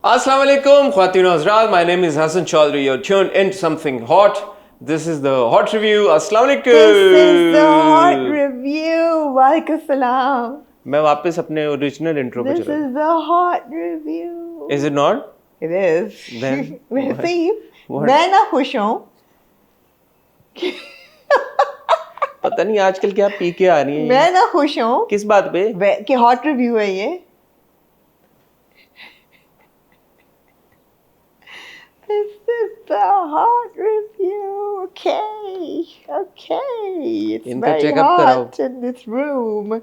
Assalamu alaikum, Khwateen Hazrat. My name is Hassan Chaudhry. You're tuned into something hot. This is the hot review. Assalamu alaikum. This is the hot review. Walaikum salam. मैं वापस अपने original intro पे This चला. is the hot review. Is it not? It is. Then वैसे ही What? मैं ना खुश हूँ. पता नहीं आजकल क्या पी के आ रही है. मैं ना खुश हूँ किस बात पे? कि हॉट रिव्यू है ये. This is the hot review. Okay. It's इनका very checkup कराओ. hot in this room.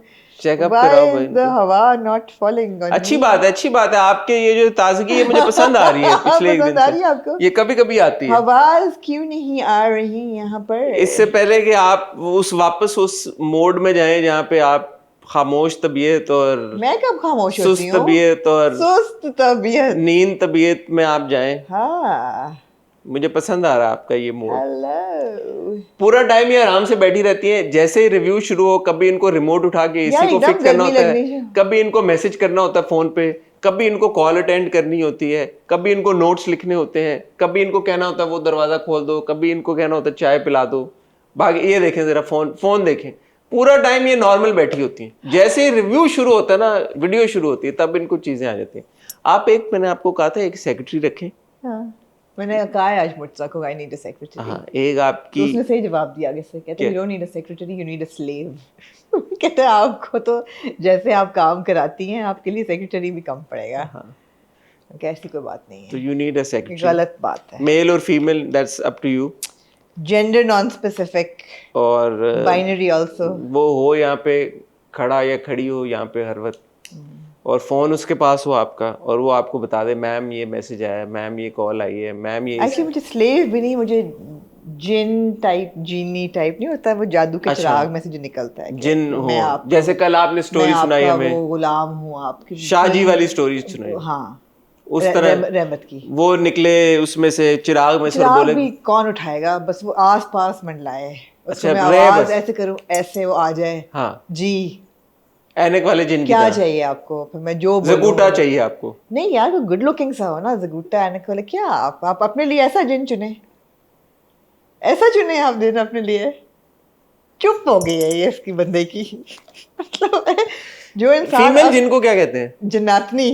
Checkup Why कराओ is भाई. the हवा not falling on अच्छी me? बात है. आपके ये जो ताजगी है मुझे पसंद आ रही है पिछले एक दिन पसंद आ रही है से. आपको? ये कभी कभी आती है. आवाज क्यों नहीं आ रही यहाँ पर? इससे पहले कि आप वापस उस मोड में जाएं जहाँ पे आप खामोश तबीयत और मैं कब खामोश होती सुस्त हूँ? तबीयत और सुस्त तबीयत. नींद तबीयत में आप जाएं. हाँ. मुझे पसंद आ रहा है आपका ये मोड. हेलो. पूरा टाइम ये आराम से बैठी रहती है. जैसे ही रिव्यू शुरू हो कभी इनको रिमोट उठा के यार, इसी को एकदम फिक्स करना गर्मी होता है. लगनी चाहिए. कभी इनको मैसेज करना होता है फोन पे. कभी इनको कॉल अटेंड करनी होती है. कभी इनको नोट्स लिखने होते हैं. कभी इनको कहना होता है वो दरवाजा खोल दो. कभी इनको कहना होता है चाय पिला दो. भाग ये देखें जरा फोन देखें. पूरा टाइम ये नॉर्मल बैठी होती हैं. जैसे ही रिव्यू शुरू होता है ना, वीडियो शुरू होती है, तब इनको चीजें आ जाती हैं. आप मैंने आपको कहा था एक सेक्रेटरी रखें. हाँ. मैंने कहा है आज मुझसे को आई नीड अ सेक्रेटरी. हाँ, एक आपकी तो उसने सही जवाब दिया आगे से. कहते you don't need a secretary, you need a slave. कहते हैं आपको तो जैसे आप काम कराती हैं आपके लिए सेक्रेटरी भी कम पड़ेगा. हाँ. ऐसी कोई बात नहीं तो है. You need a secretary. गलत बात है. मेल और female that's up to you. Gender non specific. और बाइनरी आल्सो. वो हो यहाँ पे खड़ा या खड़ी हो यहाँ पे हर वक्त. और फोन उसके पास हो आपका और वो आपको बता दे मैम ये मैसेज आया है, मैम ये कॉल आई है, मैम ये. एक्चुअली मुझे स्लेव भी नहीं, मुझे जिन टाइप, जीनी टाइप नहीं होता, वो जादू के अच्छा. चिराग में से जो निकलता है. जिन मैं हो आपको- जैसे कल आपने स्टोरी सुनाई मैं हमें. आपका वो गुलाम हूँ आपकी. शाहजी वाली स्टोरी सुनाई. हाँ. उस तरह रहमत की. वो निकले उसमें से चिराग में से और चिराग बोले भी कौन उठाएगा, बस वो आस पास मंडलाए. उसको अच्छा, मैं रहे आवाज बस. ऐसे करूं, ऐसे वो आ जाए. हाँ, जी ऐनक वाले जिन की क्या तरह. चाहिए आपको? फिर मैं जो बोलूं. जगूटा चाहिए आपको. नहीं यार, वो गुड लुकिंग सा हो ना. जगूटा ऐनक वाले क्या? आप अपने लिए ऐसा जिन चुने. ऐसा चुने आप दिन अपने लिए. चुप हो गई है ये इसकी बंदे की. मतलब जो इंसान फीमेल जिनको क्या कहते हैं? जन्नातनी.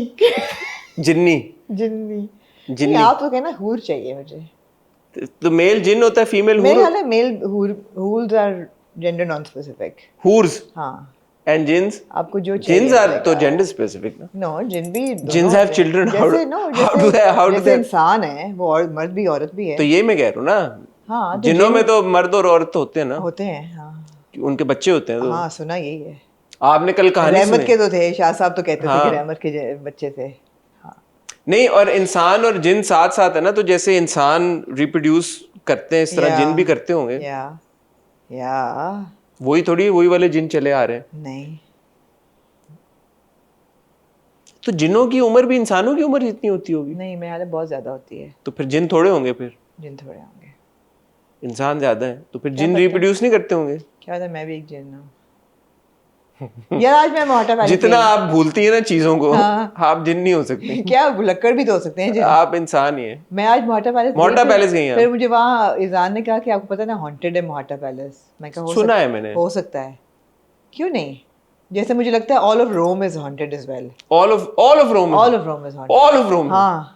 जिन्नी. जिन्नी. जिन्नी. नहीं, आप तो कहना हूर चाहिए मुझे. तो मेल जिन होता है, फीमेल मेरे हूर. ख्याल है मेल हूर्स आर जेंडर नॉन स्पेसिफिक. हूर्स हाँ. एंड जिन्स. आपको जो चाहिए जिन्स आर मिलेगा. तो जेंडर स्पेसिफिक ना. नो, जिन भी दोनों जिन्स हैव होते हैं. चिल्ड्रन. जैसे नो, how do जैसे they? इंसान है वो, और मर्द भी औरत भी है. तो ये मैं कह रहा हूँ ना. हाँ, तो जिनों जिन में तो मर्द और औरत होते हैं ना. होते हैं. हाँ. उनके बच्चे होते हैं. तो हाँ, सुना यही है. आपने कल कहानी रहमत सुनी. के तो थे, शाह साहब तो कहते थे हाँ. कि रहमत के बच्चे थे. नहीं, और इंसान और जिन साथ साथ है ना. तो जैसे इंसान रिप्रोड्यूस करते हैं, इस तरह जिन भी करते होंगे. या वही थोड़ी वही वाले जिन चले आ रहे हैं. नहीं. तो जिनों की उम्र भी इंसानों की उम्र जितनी होती होगी. नहीं, मेरे ख्याल है बहुत ज्यादा होती है. तो फिर जिन थोड़े होंगे. फिर जिन थोड़े होंगे. इंसान ज्यादा है तो फिर जिन रिप्रोड्यूस नहीं करते होंगे. क्या होता है, मैं भी एक जिन हूँ. यार आज मैं मोटा पहले जितना आप भूलती है ना चीजों को. हाँ. आप जिन नहीं हो सकती. क्या भुलक्कड़ भी तो हो सकते हैं जिन. आप इंसान ही है. मैं आज मोहाटा पैलेस गई हैं. फिर मुझे वहाँ इजान ने कहा कि आपको पता है ना हॉन्टेड है मोहाटा पैलेस. मैं कहा सुना है मैंने. हो सकता है, क्यों नहीं. जैसे मुझे लगता है all of Rome is haunted as well. All of Rome. All of Rome is haunted. All of Rome. हाँ.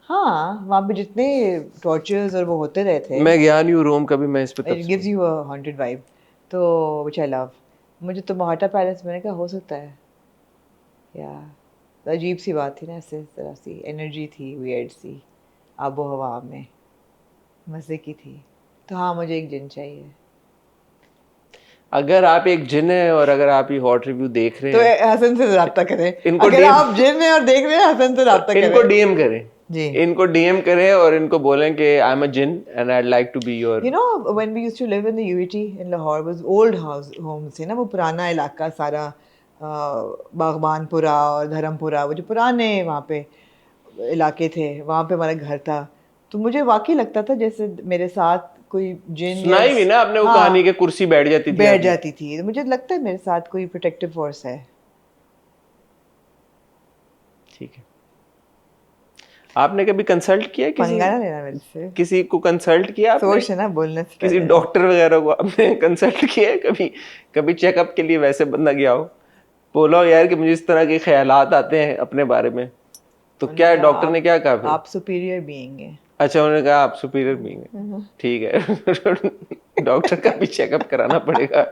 हाँ, वहाँ पे जितने टॉर्चर्स और वो होते रहे थे. मैं गया नहीं हूँ रोम कभी. मैं इस पे it gives you a haunted vibe. तो व्हिच आई लव. मुझे तो मोहाटा पैलेस, मैंने कहा हो सकता है. या अजीब सी बात थी ना, ऐसे तरह सी एनर्जी थी, वियर्ड सी आबो हवा में, मज़े की थी. तो हाँ, मुझे एक जिन चाहिए. अगर आप एक जिन है और अगर आप ये हॉट रिव्यू देख रहे तो हैं हसन से रब्ता करें. इनको अगर DM आप जिन हैं और देख रहे हैं, हसन से रब्ता करें. इनको डीएम करें. जी. इनको डीएम करें और इनको बोलें कि I am a jinn and I like to be your. You know, when we used to live in the UET in Lahore, was old homes थे ना, वो पुराना इलाका सारा, बागबानपुरा और धर्मपुरा, वो जो पुराने वहाँ पे इलाके थे, वहाँ पे हमारा घर था. तो मुझे वाकई लगता था जैसे मेरे साथ कोई जिन सुनाई भी ना आपने वो कहानी के कुर्सी बैठ जाती थी. बैठ जाती थी. तो मुझे लगता है मेरे साथ कोई प्रोटेक्टिव फोर्स है. ठीक है. आपने कभी कंसल्ट किया पंगा ना लेना मेरे से, किसी को कंसल्ट किया आपने? सोच है ना बोलने से किसी पहले। डॉक्टर वगैरह को आपने कंसल्ट किया है कभी? कभी चेकअप के लिए वैसे बंदा गया हो, बोला हो यार कि मुझे इस तरह के ख्यालात आते हैं अपने बारे में, तो क्या डॉक्टर ने क्या कहा फिर? आप सुपीरियर बीइंग है। अच्छा, उन्होंने कहा आप सुपीरियर बीइंग है, ठीक है। डॉक्टर का भी चेकअप कराना पड़ेगा।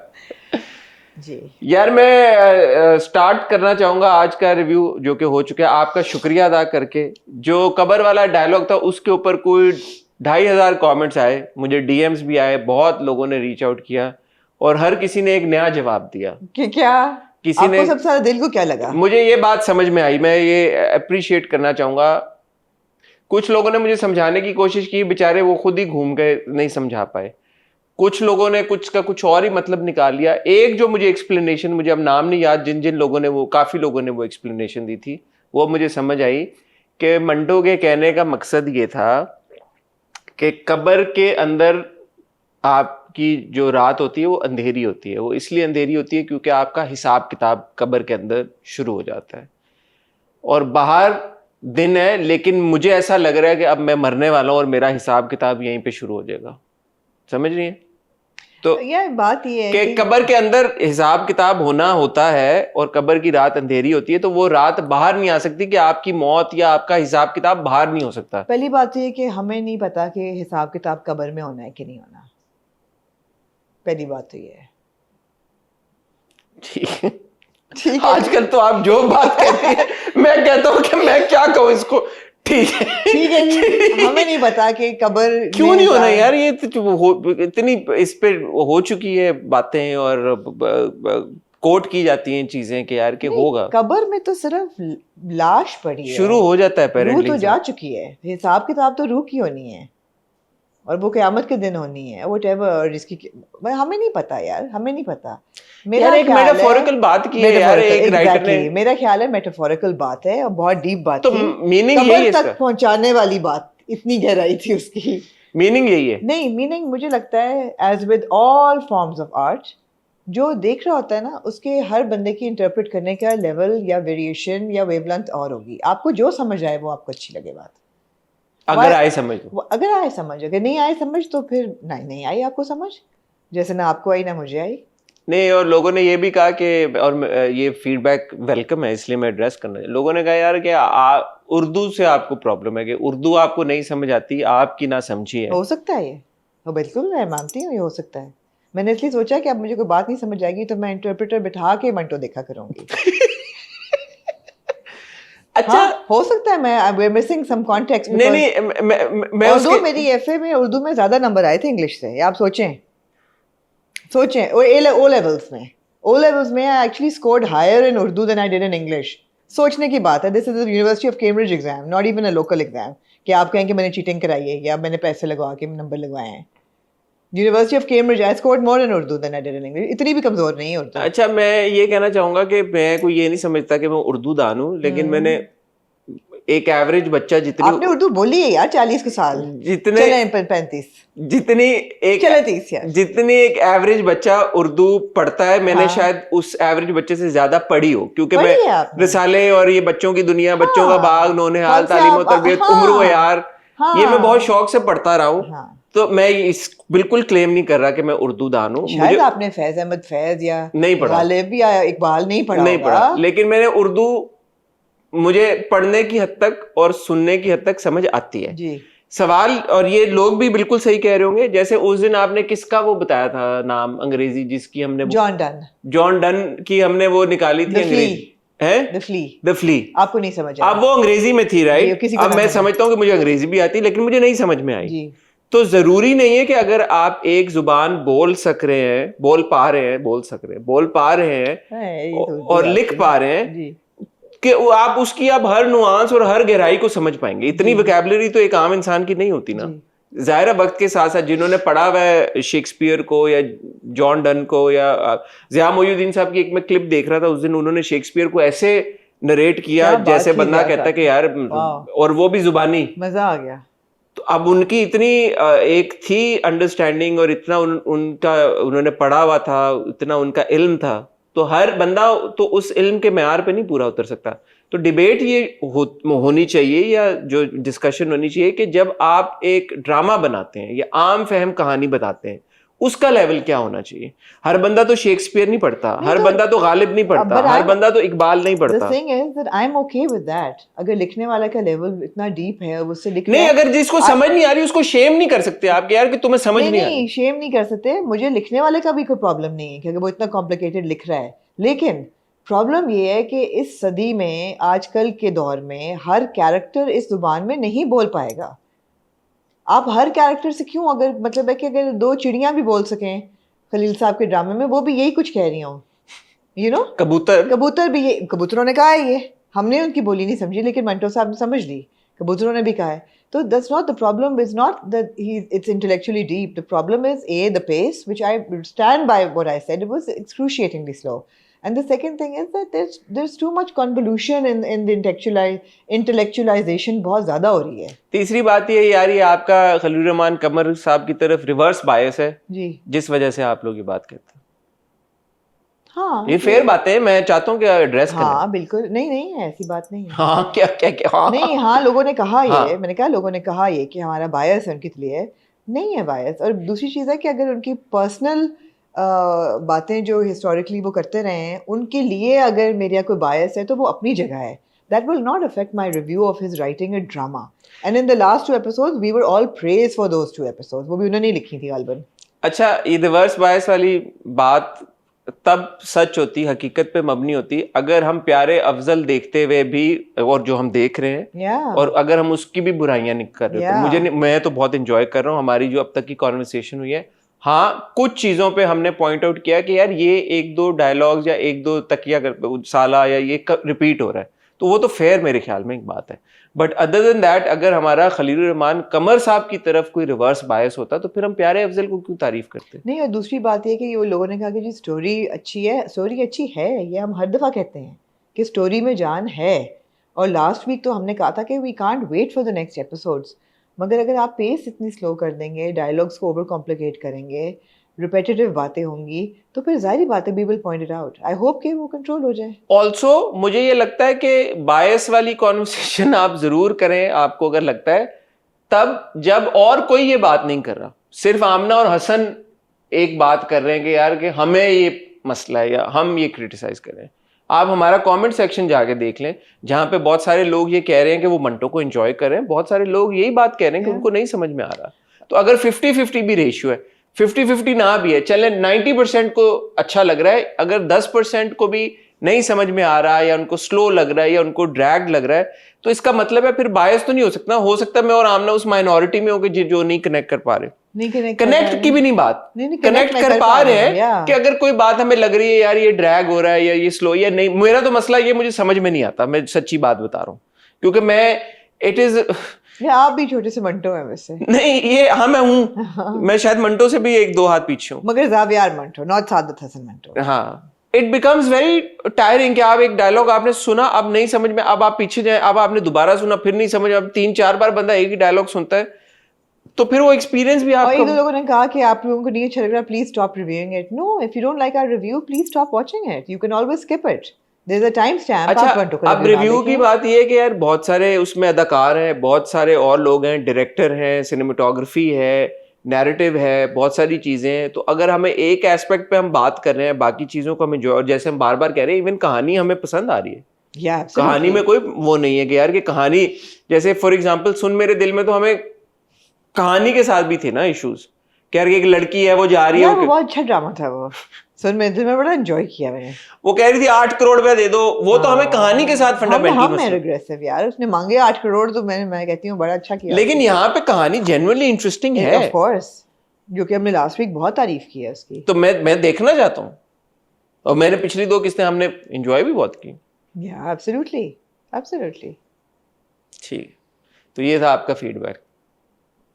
जी यार मैं स्टार्ट करना चाहूंगा आज का रिव्यू जो कि हो चुका है, आपका शुक्रिया अदा करके। जो कबर वाला डायलॉग था उसके ऊपर कोई 2500 कमेंट्स आए, मुझे डीएम्स भी आए, बहुत लोगों ने रीच आउट किया और हर किसी ने एक नया जवाब दिया कि क्या किसी आपको ने। सबसे ज्यादा दिल को क्या लगा? मुझे ये बात समझ में आई, मैं ये अप्रिशिएट करना चाहूंगा। कुछ लोगों ने मुझे समझाने की कोशिश की, बेचारे वो खुद ही घूम गए, नहीं समझा पाए। कुछ लोगों ने कुछ का कुछ और ही मतलब निकाल लिया। एक जो मुझे एक्सप्लेनेशन, मुझे अब नाम नहीं याद, जिन जिन लोगों ने वो, काफी लोगों ने वो एक्सप्लेनेशन दी थी, वो मुझे समझ आई कि मंटो के कहने का मकसद ये था कि कब्र के अंदर आपकी जो रात होती है वो अंधेरी होती है। वो इसलिए अंधेरी होती है क्योंकि आपका हिसाब किताब कब्र के अंदर शुरू हो जाता है और बाहर दिन है, लेकिन मुझे ऐसा लग रहा है कि अब मैं मरने वाला हूं और मेरा हिसाब किताब यहीं पे शुरू हो जाएगा। समझ रही है? तो यार बात ये है कि कब्र के अंदर हिसाब किताब होना होता है और कब्र की रात अंधेरी होती है, तो वो रात बाहर नहीं आ सकती कि आपकी मौत या आपका हिसाब किताब बाहर नहीं हो सकता। पहली बात ये है कि हमें नहीं पता कि हिसाब किताब कब्र में होना है कि नहीं होना। पहली बात तो ये है। ठीक है, ठीक है, आजकल तो आप जो बात कहती है मैं कहता हूं कि मैं क्या कहूं इसको। ठीक है, ठीक है जी, हमें नहीं पता कि कब्र क्यों में नहीं होना यार, ये तो इतनी इस पे हो चुकी है बातें और कोट की जाती हैं चीजें कि यार के नहीं, होगा। कब्र में तो सिर्फ लाश पड़ी है, शुरू हो जाता है रूह पेरेंटली। तो जा चुकी है। हिसाब किताब तो रूह की होनी है और वो क़यामत के दिन होनी है, व्हाटएवर जिसकी। हमें नहीं पता यार, हमें नहीं पता। यार एक मेटाफोरिकल बात की है यार एक राइटर ने। मेरा ख्याल है मेटाफोरिकल बात है और बहुत डीप बात तो थी। मीनिंग यही है कब्र इसका, तक पहुंचाने वाली बात, इतनी गहराई थी उसकी। मीनिंग यही है। नहीं, मीनिंग मुझे लगता है as with all forms of art, जो देख रहा होता है ना, उसके हर बंदे की इंटरप्रेट करने का लेवल या वेरिएशन या वेवलेंथ और होगी। आपको जो समझ आए वो आपको अच्छी लगे बात, अगर आए समझ तो। अगर आए समझ। अगर नहीं आए समझ तो फिर नहीं आई आपको समझ, जैसे ना आपको आई ना मुझे आई। नहीं, और लोगों ने ये भी कहा कि, और ये फीडबैक वेलकम है इसलिए मैं एड्रेस करना, लोगों ने कहा यार कि उर्दू से आपको प्रॉब्लम है, कि उर्दू आपको नहीं समझ आती, आपकी ना समझी है। हो सकता है ये, तो बिल्कुल मैं मानती हूँ ये हो सकता है। मैंने इसलिए सोचा कि अब मुझे कोई बात नहीं समझ आएगी तो मैं इंटरप्रेटर बिठा के मंटो देखा करूंगी। अच्छा, हाँ, हो सकता है मैं we're missing some context नहीं because नहीं, मैं although उसके मेरी एफए में उर्दू में ज्यादा नंबर आए थे इंग्लिश से। आप सोचें ओ लेवल्स में I actually scored higher in Urdu than I did in English. सोचने की बात है, this is the University of Cambridge exam, not even a local exam कि आप कहें कि मैंने चीटिंग कराई है या मैंने पैसे लगवा के नंबर लगवाए हैं। University of Cambridge, I scored more in Urdu than I did in English. इतनी भी कमजोर नहीं है उर्दू। अच्छा, मैं ये कहना चाहूंगा कि मैं कोई ये नहीं समझता कि मैं उर्दू दान हूं, लेकिन मैंने एक एवरेज बच्चा जितनी आपने उर्दू बोली है यार 40 के साल, जितने चले 35, जितनी एक चले 30 यार। जितनी एक एवरेज बच्चा उर्दू पढ़ता है, मैंने हाँ। शायद उस एवरेज बच्चे से ज्यादा पढ़ी हो, क्योंकि पढ़ी मैं है आपने? रिसाले और ये बच्चों की दुनिया, बच्चों का बाग, नौनिहाल, कौन से तालीम आप- और तरबियत, हाँ, उम्र यार, ये मैं बहुत हाँ, शौक से पढ़ता रहा हूँ। हाँ। तो मैं इस बिल्कुल क्लेम नहीं कर रहा कि मैं उर्दू दान हूँ। शायद मुझे आपने फैज अहमद फैज या नहीं पढ़ा, गालिब या इकबाल नहीं पढ़ा नहीं होगा। पढ़ा, लेकिन मैंने उर्दू, मुझे पढ़ने की हद तक और सुनने की हद तक समझ आती है। जी। सवाल, और ये लोग भी बिल्कुल सही कह रहे होंगे, जैसे उस दिन आपने किसका वो बताया था नाम अंग्रेजी, जिसकी हमने जॉन डन की हमने वो निकाली थी अंग्रेजी, है द फ्ली। आपको नहीं समझ आया? अब वो अंग्रेजी में थी, राइट? अब मैं समझता हूँ कि मुझे अंग्रेजी भी आती, लेकिन मुझे नहीं समझ में आई। जी। तो जरूरी नहीं है कि अगर आप एक जुबान बोल सक रहे हैं, बोल पा रहे हैं और लिख पा रहे हैं, कि वो आप उसकी आप हर नुआंस और हर गहराई को समझ पाएंगे। इतनी वोकैबुलरी तो एक आम इंसान की नहीं होती ना। जाहिर है वक्त के साथ साथ जिन्होंने पढ़ा हुआ है शेक्सपियर को या जॉन डन को या ज़िया मोइनुद्दीन साहब की एक मैं क्लिप देख रहा था उस दिन, उन्होंने शेक्सपियर को ऐसे नरेट किया जैसे बंदा कहता कि यार, और वो भी जुबानी, मजा आ गया। तो अब उनकी इतनी एक थी अंडरस्टैंडिंग और इतना उनका उन्होंने पढ़ा हुआ था, इतना उनका इल्म था, तो हर बंदा तो उस इल्म के मेयार पे नहीं पूरा उतर सकता। तो डिबेट ये होनी चाहिए या जो डिस्कशन होनी चाहिए कि जब आप एक ड्रामा बनाते हैं या आम फहम कहानी बताते हैं उसका लेवल क्या होना चाहिए। हर बंदा तो शेक्सपियर नहीं पढ़ता, हर बंदा तो गालिब नहीं पढ़ता, हर बंदा तो इकबाल नहीं पढ़ता। The thing is that I'm okay with that. अगर लिखने वाला का लेवल इतना डीप है उससे लिख नहीं, अगर जिसको समझ नहीं आ रही उसको शेम नहीं कर सकते आप कि यार कि तुम्हें समझ नहीं आ रही। नहीं, शेम नहीं कर सकते। मुझे लिखने वाले का भी कोई प्रॉब्लम नहीं है क्योंकि वो इतना कॉम्प्लिकेटेड लिख रहा है, लेकिन प्रॉब्लम ये है कि इस सदी में, आजकल के दौर में, हर कैरेक्टर इस जुबान में नहीं बोल पाएगा। आप हर कैरेक्टर से क्यों, अगर मतलब है कि अगर दो चिड़ियां भी बोल सकें खलील साहब के ड्रामे में, वो भी यही कुछ कह रही हूँ, यू नो, कबूतर भी, ये कबूतरों ने कहा है, ये हमने उनकी बोली नहीं समझी लेकिन मंटो साहब ने समझ ली, कबूतरों ने भी कहा है। तो that's not the problem, is not that he it's intellectually deep, the problem is a the pace, which I stand by what I said, it was excruciatingly slow. And the second thing is that there's too much convolution in the intellectualization, बहुत ज़्यादा हो रही है। तीसरी बात ये यार, ये आपका खलील रहमान कमर साहब की तरफ रिवर्स बायस है जी, जिस वजह से आप लोग ये बात कहते हैं। हाँ, ये फेयर बातें हैं, मैं चाहता हूँ कि एड्रेस करें। हाँ बिल्कुल, नहीं ऐसी बात नहीं है। हाँ क्या हाँ। नहीं, हाँ लोगों ने कहा हाँ। ये, मैंने कहा लोगों ने कहा ये कि हमारा बायस है उनके लिए, नहीं है बायस। और दूसरी चीज़ है कि अगर उनकी पर्सनल बातें जो हिस्टोरिकली वो करते रहे हैं उनके लिए अगर मेरा कोई बायस है तो वो अपनी जगह है। That will not affect my review of his writing a drama. And in the last 2 episodes we were all praise for those 2 episodes, वो भी उन्होंने लिखी थी गालबन। अच्छा, ये रिवर्स बायस वाली बात तब सच होती, हकीकत पे मबनी होती अगर हम प्यारे अफजल देखते हुए भी, और जो हम देख रहे हैं, और अगर हम उसकी भी बुराइयां नहीं कर रहे। तो मुझे, मैं तो बहुत इंजॉय कर रहा हूँ हमारी जो अब तक की कॉन्वर्सेशन हुई है। हाँ, कुछ चीजों पे हमने पॉइंट आउट किया कि यार ये 1-2 डायलॉग्स या 1-2 तकिया साला या ये रिपीट हो रहा है, तो वो तो फेयर मेरे ख्याल में एक बात है। बट अदर देन दैट, अगर हमारा खलील रहमान कमर साहब की तरफ कोई रिवर्स बायस होता तो फिर हम प्यारे अफजल को क्यों तारीफ करते? नहीं, और दूसरी बात ये कि वो लोगों ने कहा कि जी स्टोरी अच्छी है, स्टोरी अच्छी है, ये हम हर दफ़ा कहते हैं कि स्टोरी में जान है। और लास्ट वीक तो हमने कहा था कि we can't wait for the next episodes, मगर अगर आप पेस इतनी स्लो कर देंगे, डायलॉग्स को ओवर कॉम्प्लिकेट करेंगे, रिपीटेटिव बातें होंगी, तो फिर जाहिर बात है we will point it out. I hope कि वो कंट्रोल हो जाए। ऑल्सो मुझे ये लगता है कि बायस वाली कॉन्वर्सेशन आप जरूर करें, आपको अगर लगता है, तब जब और कोई ये बात नहीं कर रहा, सिर्फ आमना और हसन एक बात कर रहे हैं कि यार कि हमें ये मसला है या हम ये क्रिटिसाइज कर रहे हैं। आप हमारा कमेंट सेक्शन जाके देख लें, जहां पे बहुत सारे लोग ये कह रहे हैं कि वो मंटो को एंजॉय कर रहे हैं, बहुत सारे लोग यही बात कह रहे हैं कि उनको नहीं समझ में आ रहा। तो अगर 50-50 भी रेशियो है, 50-50 ना भी है, चले 90% को अच्छा लग रहा है, अगर 10% को भी नहीं समझ में आ रहा है या उनको स्लो लग रहा है या उनको ड्रैग लग रहा है, तो इसका मतलब है फिर बायस तो नहीं हो सकता। हो सकता है मैं और आमना उस माइनॉरिटी में हो कि जो नहीं कनेक्ट कर पा रहे। कनेक्ट की भी नहीं बात, कनेक्ट कर पा रहे हैं कि अगर कोई बात हमें लग रही है यार ये ड्रैग हो रहा है या ये स्लो या नहीं। मेरा तो मसला ये मुझे समझ में नहीं आता, मैं सच्ची बात बता रहा हूँ, क्योंकि मैं इट इज आप भी छोटे से मंटो है वैसे। नहीं, ये हाँ मैं हूँ, मैं शायद मंटो से भी 1-2 हाथ पीछे हूँ, मगर ज़ावियार मंटो, नॉट सादत हसन मंटो। हाँ, इट बिकम्स वेरी टायरिंग कि आप एक डायलॉग आपने सुना, अब नहीं समझ में, अब आप पीछे जाए, अब आपने दोबारा सुना, फिर नहीं समझ, अब 3-4 बार बंदा एक ही डायलॉग सुनता है, तो फिर वो एक्सपीरियंस भी आपका। और लोगों ने कहा कि आप लोगों को नहीं अच्छा लग रहा, please stop reviewing it. No, if you don't like our review, please stop watching it, you can always skip it, there is a time stamp. अच्छा, अब रिव्यू की बात ये है कि यार बहुत सारे उसमें अदाकार हैं, बहुत सारे और लोग हैं, डायरेक्टर हैं, सिनेमेटोग्राफी है, नैरेटिव है, बहुत सारी चीजें हैं। तो अगर हमें एक एस्पेक्ट पे हम बात कर रहे हैं, बाकी चीजों को हमें जो, और जैसे हम बार बार कह रहे हैं, इवन कहानी हमें पसंद आ रही है, कहानी में कोई वो नहीं है कि यार कि कहानी, जैसे फॉर एग्जांपल सुन मेरे दिल में, तो हमें कहानी के साथ भी थे ना इश्यूज, कि यार एक लड़की है वो जा रही है, वो बहुत अच्छा ड्रामा था वो, सुन मेरे दिल में बड़ा एंजॉय किया मैंने। वो कह रही थी 8 करोड़ रुपया दे दो, वो तो हमें कहानी के साथ फंडामेंटली हम है रिग्रेसिव यार, उसने मांगे 8 करोड़, तो मैं कहती हूँ बड़ा अच्छा किया। लेकिन यहाँ पे कहानी जेन्युइनली इंटरेस्टिंग है, ऑफ कोर्स, जो कि हमने लास्ट वीक बहुत तारीफ की है उसकी, तो मैं देखना चाहता हूँ, और मैंने पिछली 2 किस्तें हमने एंजॉय भी बहुत की। या एब्सोल्युटली एब्सोल्युटली। ठीक, तो ये था आपका फीडबैक।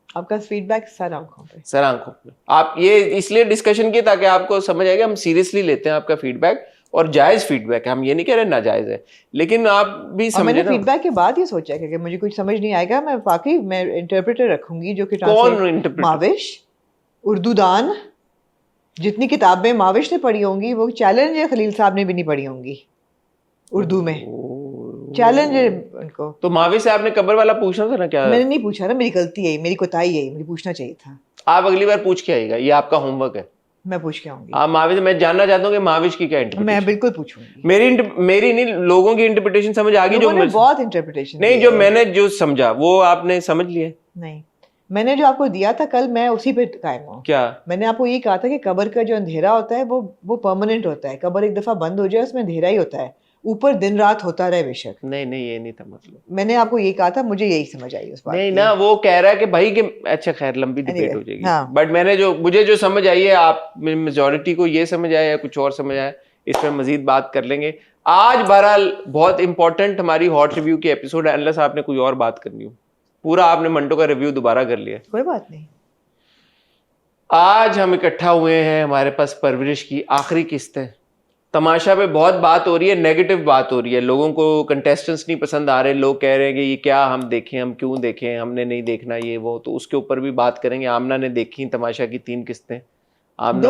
आपका फीडबैक सर आंखों पे, सर आंखों पे। आप ये इसलिए डिस्कशन किए ताकि आपको समझ आएगा हम सीरियसली लेते हैं आपका फीडबैक, और जायज फीडबैक है, हम ये नहीं कह रहे नाजायज है, लेकिन आप भी समझे। मैंने फीडबैक के बाद ये सोचा कि मुझे कुछ समझ नहीं आएगा, मैं वाकई मैं इंटरप्रेटर रखूंगी जो कि कौन इंटरप्रेटर? माविश, उर्दू दान, जितनी किताबें माविश ने पढ़ी होंगी वो चैलेंज है खलील साहब ने भी नहीं पढ़ी होंगी उर्दू में। चैलेंज है उनको। तो मावी से आपने कब्र वाला पूछना था ना क्या? मैंने नहीं पूछा ना, मेरी गलती है, मेरी कोताही है, मुझे पूछना चाहिए था। आप अगली बार पूछ के आइएगा, ये आपका होमवर्क है। मैं पूछ के आऊंगी। आप माविश, मैं जानना चाहता हूँ कि माविश की क्या मैं इंटरप्रिटेशन। बिल्कुल पूछूंगी। मेरी नहीं, लोगों की इंटरप्रिटेशन समझ आ गई? जो बहुत इंटरप्रिटेशन नहीं, जो मैंने जो समझा वो आपने समझ लिया? नहीं, मैंने जो आपको दिया था कल, मैं उसी पे कायम हूँ। क्या? मैंने आपको ये कहा था कि कब्र का जो अंधेरा होता है वो परमानेंट होता है। कब्र एक दफा बंद हो जाए उसमें अंधेरा ही होता है, ऊपर दिन रात होता रहे बेशक। नहीं ये नहीं था मतलब। मैंने आपको ये कहा था, मुझे यही समझ आई उस बात नहीं की। ना, वो कह रहा है कि भाई कि अच्छा खैर लंबी डिबेट हो जाएगी। हाँ। बट मुझे जो समझ आई है, आप मेजॉरिटी को ये समझ आया या कुछ और समझ आया, इस पर मजीद बात कर लेंगे। आज बहरहाल बहुत इंपॉर्टेंट हमारी हॉट रिव्यू की एपिसोड है, अनलेस आपने कोई और बात करनी हो। पूरा आपने मंटो का रिव्यू दोबारा कर लिया, कोई बात नहीं। आज हम इकट्ठा हुए हैं, हमारे पास परवरिश की आखिरी किस्त है। तमाशा पे बहुत बात हो रही है, नेगेटिव बात हो रही है, लोगों को कंटेस्टेंट्स नहीं पसंद आ रहे, लोग कह रहे हैं कि ये क्या हम देखें, हम क्यों देखें, हमने नहीं देखना ये वो, तो उसके ऊपर भी बात करेंगे। आमना ने देखी तमाशा की 3 किस्तें। आमना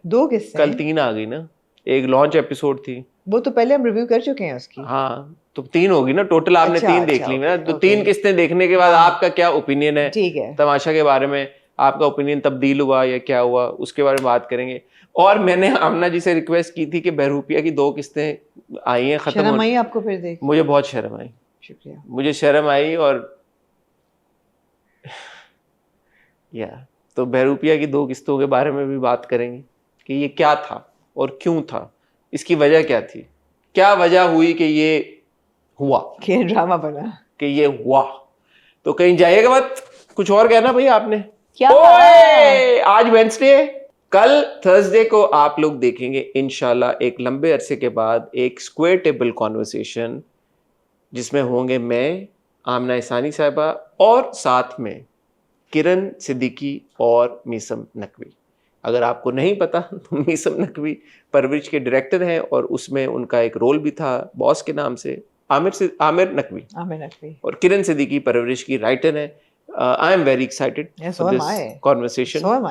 दो किस्तें कल 3 आ गई ना, एक लॉन्च एपिसोड थी, वो तो पहले हम रिव्यू कर चुके हैं उसकी। हाँ तो 3 होगी ना टोटल, आपने 3 देख ली ना, तो 3 किस्तें देखने के बाद आपका क्या ओपिनियन है ठीक है, तमाशा के बारे में, आपका ओपिनियन तब्दील हुआ या क्या हुआ, उसके बारे में बात करेंगे। और मैंने आमना जी से रिक्वेस्ट की थी कि बहरूपिया की 2 किस्तें आई हैं, खत्म शर्म आई आपको फिर देख? मुझे बहुत शर्म आई, शुक्रिया। मुझे शर्म आई। और या तो बहरूपिया की 2 किस्तों के बारे में भी बात करेंगे कि ये क्या था और क्यों था, इसकी वजह क्या थी, क्या वजह हुई कि ये हुआ, क्या ड्रामा बना कि ये हुआ। तो कहीं जाइएगा मत, कुछ और कहना भैया आपने? क्या? ओए, आज वेडनेसडे है, कल थर्सडे को आप लोग देखेंगे इंशाल्लाह एक लंबे अरसे के बाद एक स्क्वायर टेबल कॉन्वर्सेशन, जिसमें होंगे मैं, आमना इसानी साहिबा, और साथ में किरण सिद्दीकी और मीसम नकवी। अगर आपको नहीं पता तो मीसम नकवी परवरिश के डायरेक्टर हैं और उसमें उनका एक रोल भी था बॉस के नाम से, आमिर नकवी, और किरण सिद्दीकी परवरिश की राइटर है। I am very excited for this conversation. और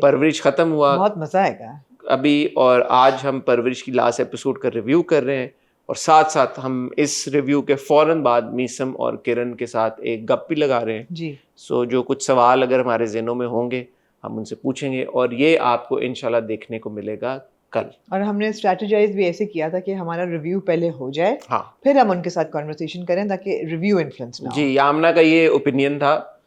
परवरिश खत्म हुआ, बहुत मजा आएगा अभी, और आज हम परवरिश की लास्ट एपिसोड का रिव्यू कर रहे हैं, और साथ साथ हम इस रिव्यू के फौरन बाद मीसम और किरण के साथ एक गप भी लगा रहे हैं जी। सो जो कुछ सवाल अगर हमारे ज़हनों में होंगे हम उनसे पूछेंगे, और ये आपको इंशाल्लाह देखने को मिलेगा कल। और हमने स्ट्रैटेजाइज भी ऐसे किया था कि हमारा रिव्यू पहले हो जाए, हाँ, फिर हम उनके साथ कॉन्वर्सेशन करें ताकि रिव्यू इन्फ्लुएंस ना हो। जी, आमना का ये ओपिनियन था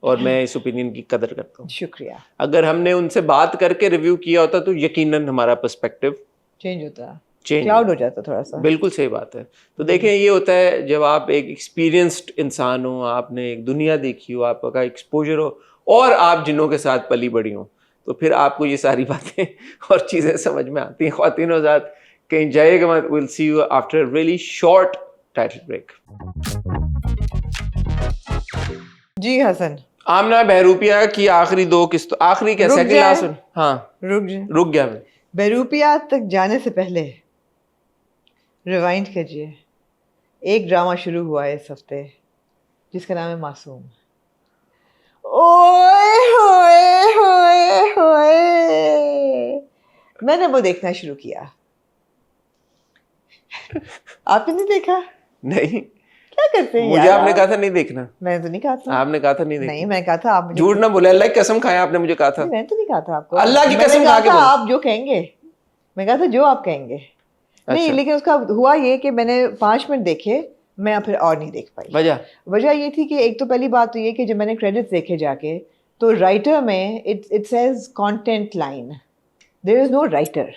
और मैं इस ओपिनियन की कदर करता हूँ। शुक्रिया। अगर हमने उनसे बात करके रिव्यू किया होता तो यकीनन हमारा पर्सपेक्टिव चेंज होता, चेंज क्लाउड हो जाता थोड़ा सा। बिल्कुल सही बात है। तो देखें, ये होता है जब आप एक एक्सपीरियंस्ड इंसान हो, आपने एक दुनिया देखी हो, आपका एक्सपोजर हो, और आप जिन्हों के साथ पली बड़ी हो, तो फिर आपको ये सारी बातें और चीज़ें समझ में आती हैं। ख्वातीन और हज़रात, कहीं जाइएगा मत। Will see you after a really short title break. जी हसन, आमना बहरूपिया की आखिरी 2 किस्तों, आखिरी क्या, सेकंड लास्ट? हाँ, रुक गया मैं। बहरूपिया तक जाने से पहले रिवाइंड कीजिए, एक ड्रामा शुरू हुआ है इस हफ्ते जिसका नाम है मासूम। ओए होए होए होए, मैंने वो देखना शुरू किया। आपने नहीं देखा? नहीं, क्या करते हैं मुझे यार आपने आप? कहा था नहीं देखना। मैंने तो नहीं कहा था। आपने कहा था नहीं देखना। नहीं, मैंने कहा था आप झूठ ना बोले, अल्लाह की कसम खाया आपने मुझे कहा था। मैंने तो नहीं कहा था आपको। अल्लाह की मैंने कसम कहा खा के था बोल। आप जो कहेंगे, मैं कहा था जो आप कहेंगे। नहीं, अच्छा। लेकिन उसका हुआ ये कि मैंने 5 मिनट देखे, मैं फिर और नहीं देख पाई। वजह ये थी कि एक तो पहली बात तो ये कि जब मैंने क्रेडिट्स देखे जाके, तो राइटर में it says content line, there is no writer.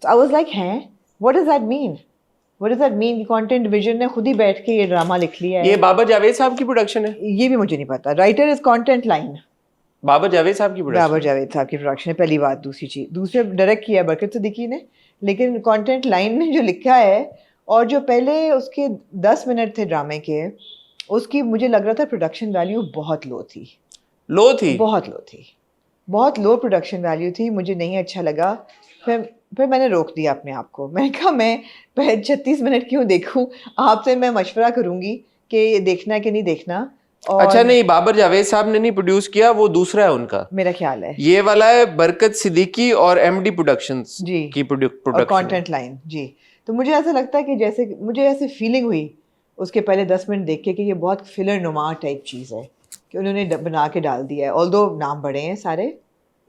So I was like, हैं, what does that mean? What does that mean? Content division ने खुद ही बैठ के ये ड्रामा लिख लिया है। ये बाबर जावेद साहब की प्रोडक्शन है? ये भी मुझे नहीं पता। Writer is content line, Babar Javed साहब की प्रोडक्शन? बाबर जावेद साहब की प्रोडक्शन है, पहली बात। दूसरी चीज़, दूसरे डायरेक्ट किया बरकत सिद्दीकी ने, लेकिन कंटेंट लाइन ने जो लिखा है, और जो पहले उसके 10 मिनट थे ड्रामे के, उसकी मुझे लग रहा था प्रोडक्शन वैल्यू बहुत लो थी। बहुत लो प्रोडक्शन वैल्यू थी। मुझे नहीं अच्छा लगा। फिर मैंने रोक दिया अपने आप को। मैंने कहा मैं 36 मिनट क्यों देखूं? आपसे मैं मशवरा करूंगी कि ये देखना है कि नहीं देखना। और अच्छा, नहीं, बाबर जावेद साहब ने नहीं प्रोड्यूस किया, वो दूसरा है उनका, मेरा ख्याल है। ये वाला है बरकत सिद्दीकी और एमडी प्रोडक्शंस जी की प्रोडक्शन, कंटेंट लाइन। जी, तो मुझे ऐसा लगता है कि जैसे मुझे ऐसी फीलिंग हुई उसके पहले 10 मिनट देख के कि ये बहुत फिलर नुमा टाइप चीज़ है कि उन्होंने बना के डाल दिया है। ऑल्दो नाम बड़े हैं सारे,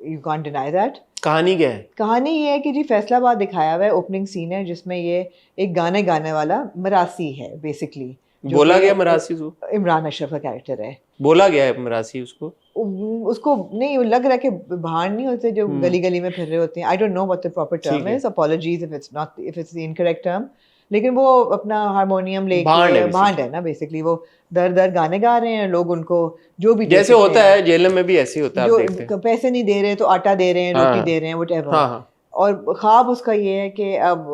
यू कांट डिनाई दैट। कहानी क्या है? कहानी ये है कि जी फैसलाबाद दिखाया हुआ है, ओपनिंग सीन है जिसमें ये एक गाने गाने वाला मरासी है बेसिकली। बोला गया मरासी को? इमरान अशरफ का कैरेक्टर है। बोला गया है मरासी उसको? उसको नहीं, वो लग रहा है कि बाहर नहीं होते जो गली गली में फिर रहे होते हैं। I don't know what the proper term is, apologies if it's the incorrect term. लेकिन वो अपना हारमोनियम लेके भांड है ना बेसिकली, वो दर दर गाने गा रहे हैं, लोग उनको जो भी जैसे होता है जेल में भी ऐसे ही होता है, आप देखते हैं। पैसे नहीं दे रहे तो आटा दे रहे हैं, रोटी दे रहे हैं, व्हाटएवर। हाँ। और ख्वाब उसका ये है कि अब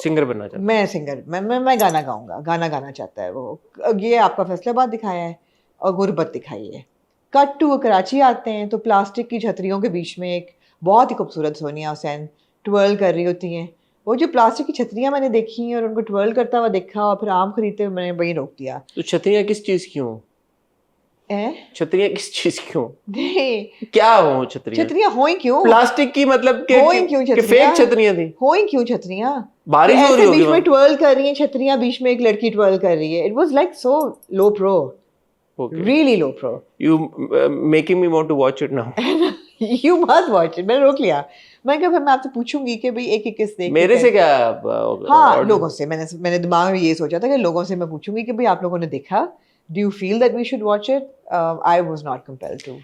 सिंगर बनना चाहता है। मैं सिंगर, मैं गाना गाऊंगा, गाना गाना चाहता है वो। ये आपका फैसलाबाद दिखाया है और गुर्बत दिखाई है। कट टू कराची आते हैं तो प्लास्टिक की छतरियों के बीच में एक बहुत ही खूबसूरत सोनिया हुसैन ट्वर्ल कर रही होती हैं। वो जो प्लास्टिक की छतरियाँ मैंने देखी हैं और उनको ट्वर्ल करता हुआ देखा और फिर आम खरीदते हुए मैंने वहीं रोक दिया। तो छतरियाँ किस चीज़ की हों? छतरियाँ किस चीज़ की हों? नहीं, क्या हो छतरियाँ? छतरियाँ होई क्यों? प्लास्टिक की, मतलब होई क्यों कि फेक छतरियाँ थी? होई क्यों छतरियाँ? बारिश हो रही होगी बीच में ट्वर्ल कर रही हैं छतरियाँ, बीच में एक लड़की ट्वर्ल कर रही है। It was like so low pro, really low pro. You making me want to watch it now. You must watch it. मैंने रोक लिया। मैं क्या, फिर मैं आपसे पूछूंगी कि भाई एक किस देख मेरे से क्या? हाँ, लोगों से मैंने दिमाग में ये सोचा था कि लोगों से मैं पूछूंगी कि भाई आप लोगों ने देखा, do you feel that we should watch it? I was not compelled to.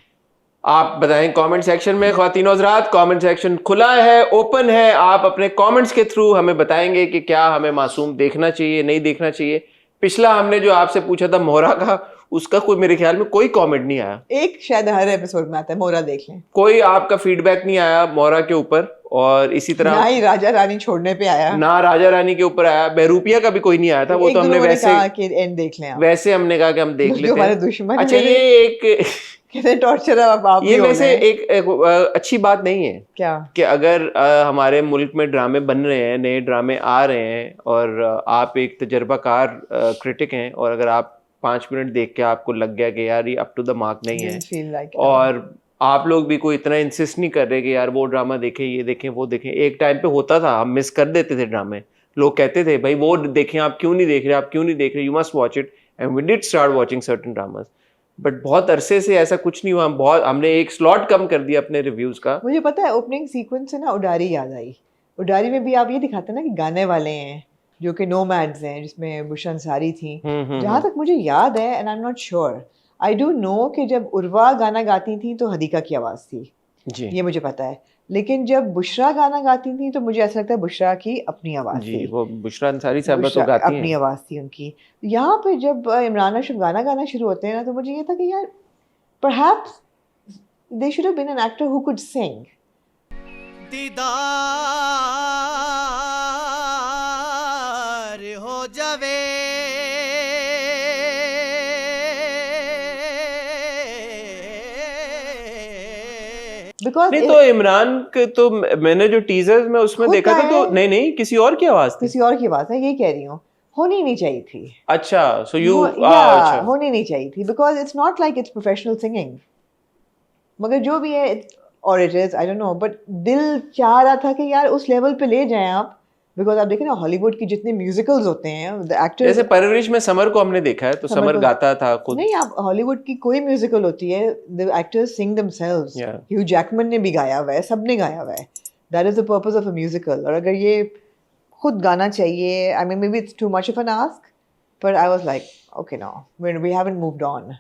आप बताएं कमेंट सेक्शन में। ख्वातीन और हज़रात, कमेंट सेक्शन खुला है, ओपन है। आप अपने कमेंट्स के थ्रू हमें बताएंगे कि क्या हमें मासूम देखना चाहिए, नहीं देखना चाहिए। पिछला हमने जो आपसे पूछा था मोहरा का, उसका कोई मेरे ख्याल में कोई कमेंट नहीं आया। एक शायद हर एपिसोड में आता है, मोहरा देख लें। कोई आपका फीडबैक नहीं आया मोहरा के ऊपर। और इसी तरह ना ही राजा रानी छोड़ने पे आया, ना राजा रानी के ऊपर आया, बहरूपिया का भी कोई नहीं आया था। वो तो हमने वैसे कहा कि एंड देख लें आप। वैसे हमने कहा कि हम देख लेते हैं। हमारे दुश्मन अच्छा, ये एक कितने टॉर्चर है आप ये वैसे एक अच्छी बात नहीं है क्या कि अगर हमारे मुल्क में ड्रामे बन रहे हैं, नए ड्रामे आ रहे हैं और आप एक तजर्बाकार क्रिटिक हैं और अगर आप 5 मिनट देख के आपको लग गया कि यार ये अप टू द मार्क नहीं है, और आप लोग भी कोई इतना इंसिस्ट नहीं कर रहे कि यार वो ड्रामा देखें, ये देखें, वो देखें। एक टाइम पे होता था, हम मिस कर देते थे ड्रामे। लोग कहते थे भाई वो देखें, आप क्यों नहीं देख रहे, आप क्यों नहीं देख रहे, you must watch it. And we did start watching certain dramas, but बहुत अरसे से ऐसा कुछ नहीं हुआ। हमने एक स्लॉट कम कर दिया अपने रिव्यूज का। मुझे पता है ओपनिंग सीक्वेंस से ना उडारी याद आई। उडारी में भी आप ये दिखाते हैं ना कि गाने वाले हैं जो कि नोमैड्स हैं, जिसमें बुशरा अंसारी थी। जहाँ तक मुझे याद है, and I am not sure, I do know कि जब उर्वा गाना गाती थी तो हदीका की आवाज़ थी जी, ये मुझे पता है। लेकिन जब बुशरा गाना गाती थी तो मुझे ऐसा लगता है बुशरा की अपनी आवाज़ थी। वो बुशरा अंसारी साहब तो गाती हैं, अपनी आवाज़ थी उनकी। यहाँ पे जब इमरान अशरफ गाना गाना शुरू होते हैं ना, तो मुझे ये था कि यार perhaps they should have been an actor who could sing. दीदार हो जावे नहीं तो इमरान के तो मैंने जो टीजर्स में उसमें देखा था तो नहीं किसी और की आवाज थी, किसी और की आवाज है, यही कह रही हूँ। होनी नहीं चाहिए थी। अच्छा, सो यू अच्छा, होनी नहीं चाहिए थी because it's not like it's professional singing. मगर जो भी है, और it is, I don't know, but दिल चाह रहा था कि यार उस लेवल पे ले जाएं आप। बिकॉज आप देखें ना हॉलीवुड की जितने म्यूजिकल्स होते हैं, द एक्टर्स, जैसे परवरिश में समर को हमने देखा है तो समर गाता था खुद। नहीं, आप हॉलीवुड की कोई म्यूजिकल होती है, the actors sing themselves. Hugh Jackman ने भी गाया हुआ है, सबने गाया हुआ है। That is the purpose of a musical. और अगर ये खुद गाना चाहिए, I mean maybe it's too much of an ask, but I was like okay no, we haven't moved on.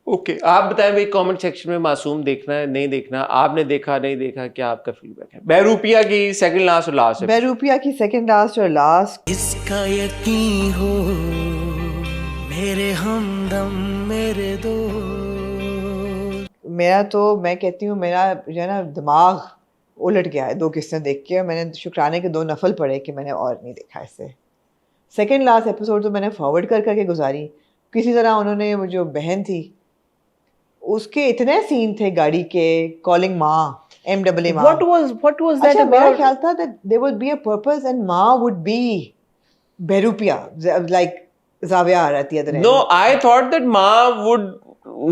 Okay, आप बताएं भाई कमेंट सेक्शन में मासूम देखना है नहीं देखना, आपने देखा नहीं देखा, क्या आपका फीडबैक है? बहरूपिया की सेकंड लास्ट और लास्ट, बहरूपिया की सेकंड लास्ट और लास्ट, इसका यकीन हो मेरे हमदम मेरे दोस्त। मेरा तो, मैं कहती हूँ मेरा जो है ना दिमाग उलट गया है 2 किस्सें देख के। मैंने शुक्राने के 2 नफल पढ़े कि मैंने और नहीं देखा इससे। सेकंड लास्ट एपिसोड तो मैंने फॉरवर्ड कर करके गुजारी। किसी तरह उन्होंने, वो जो बहन थी उसके इतने सीन थे गाड़ी के, कॉलिंग माँ, MAA माँ। What was that अच्छा, about? मेरा ख्याल था that there would be a purpose and माँ would be Bahrupiya, like Zavia at the other end. No, I thought that माँ would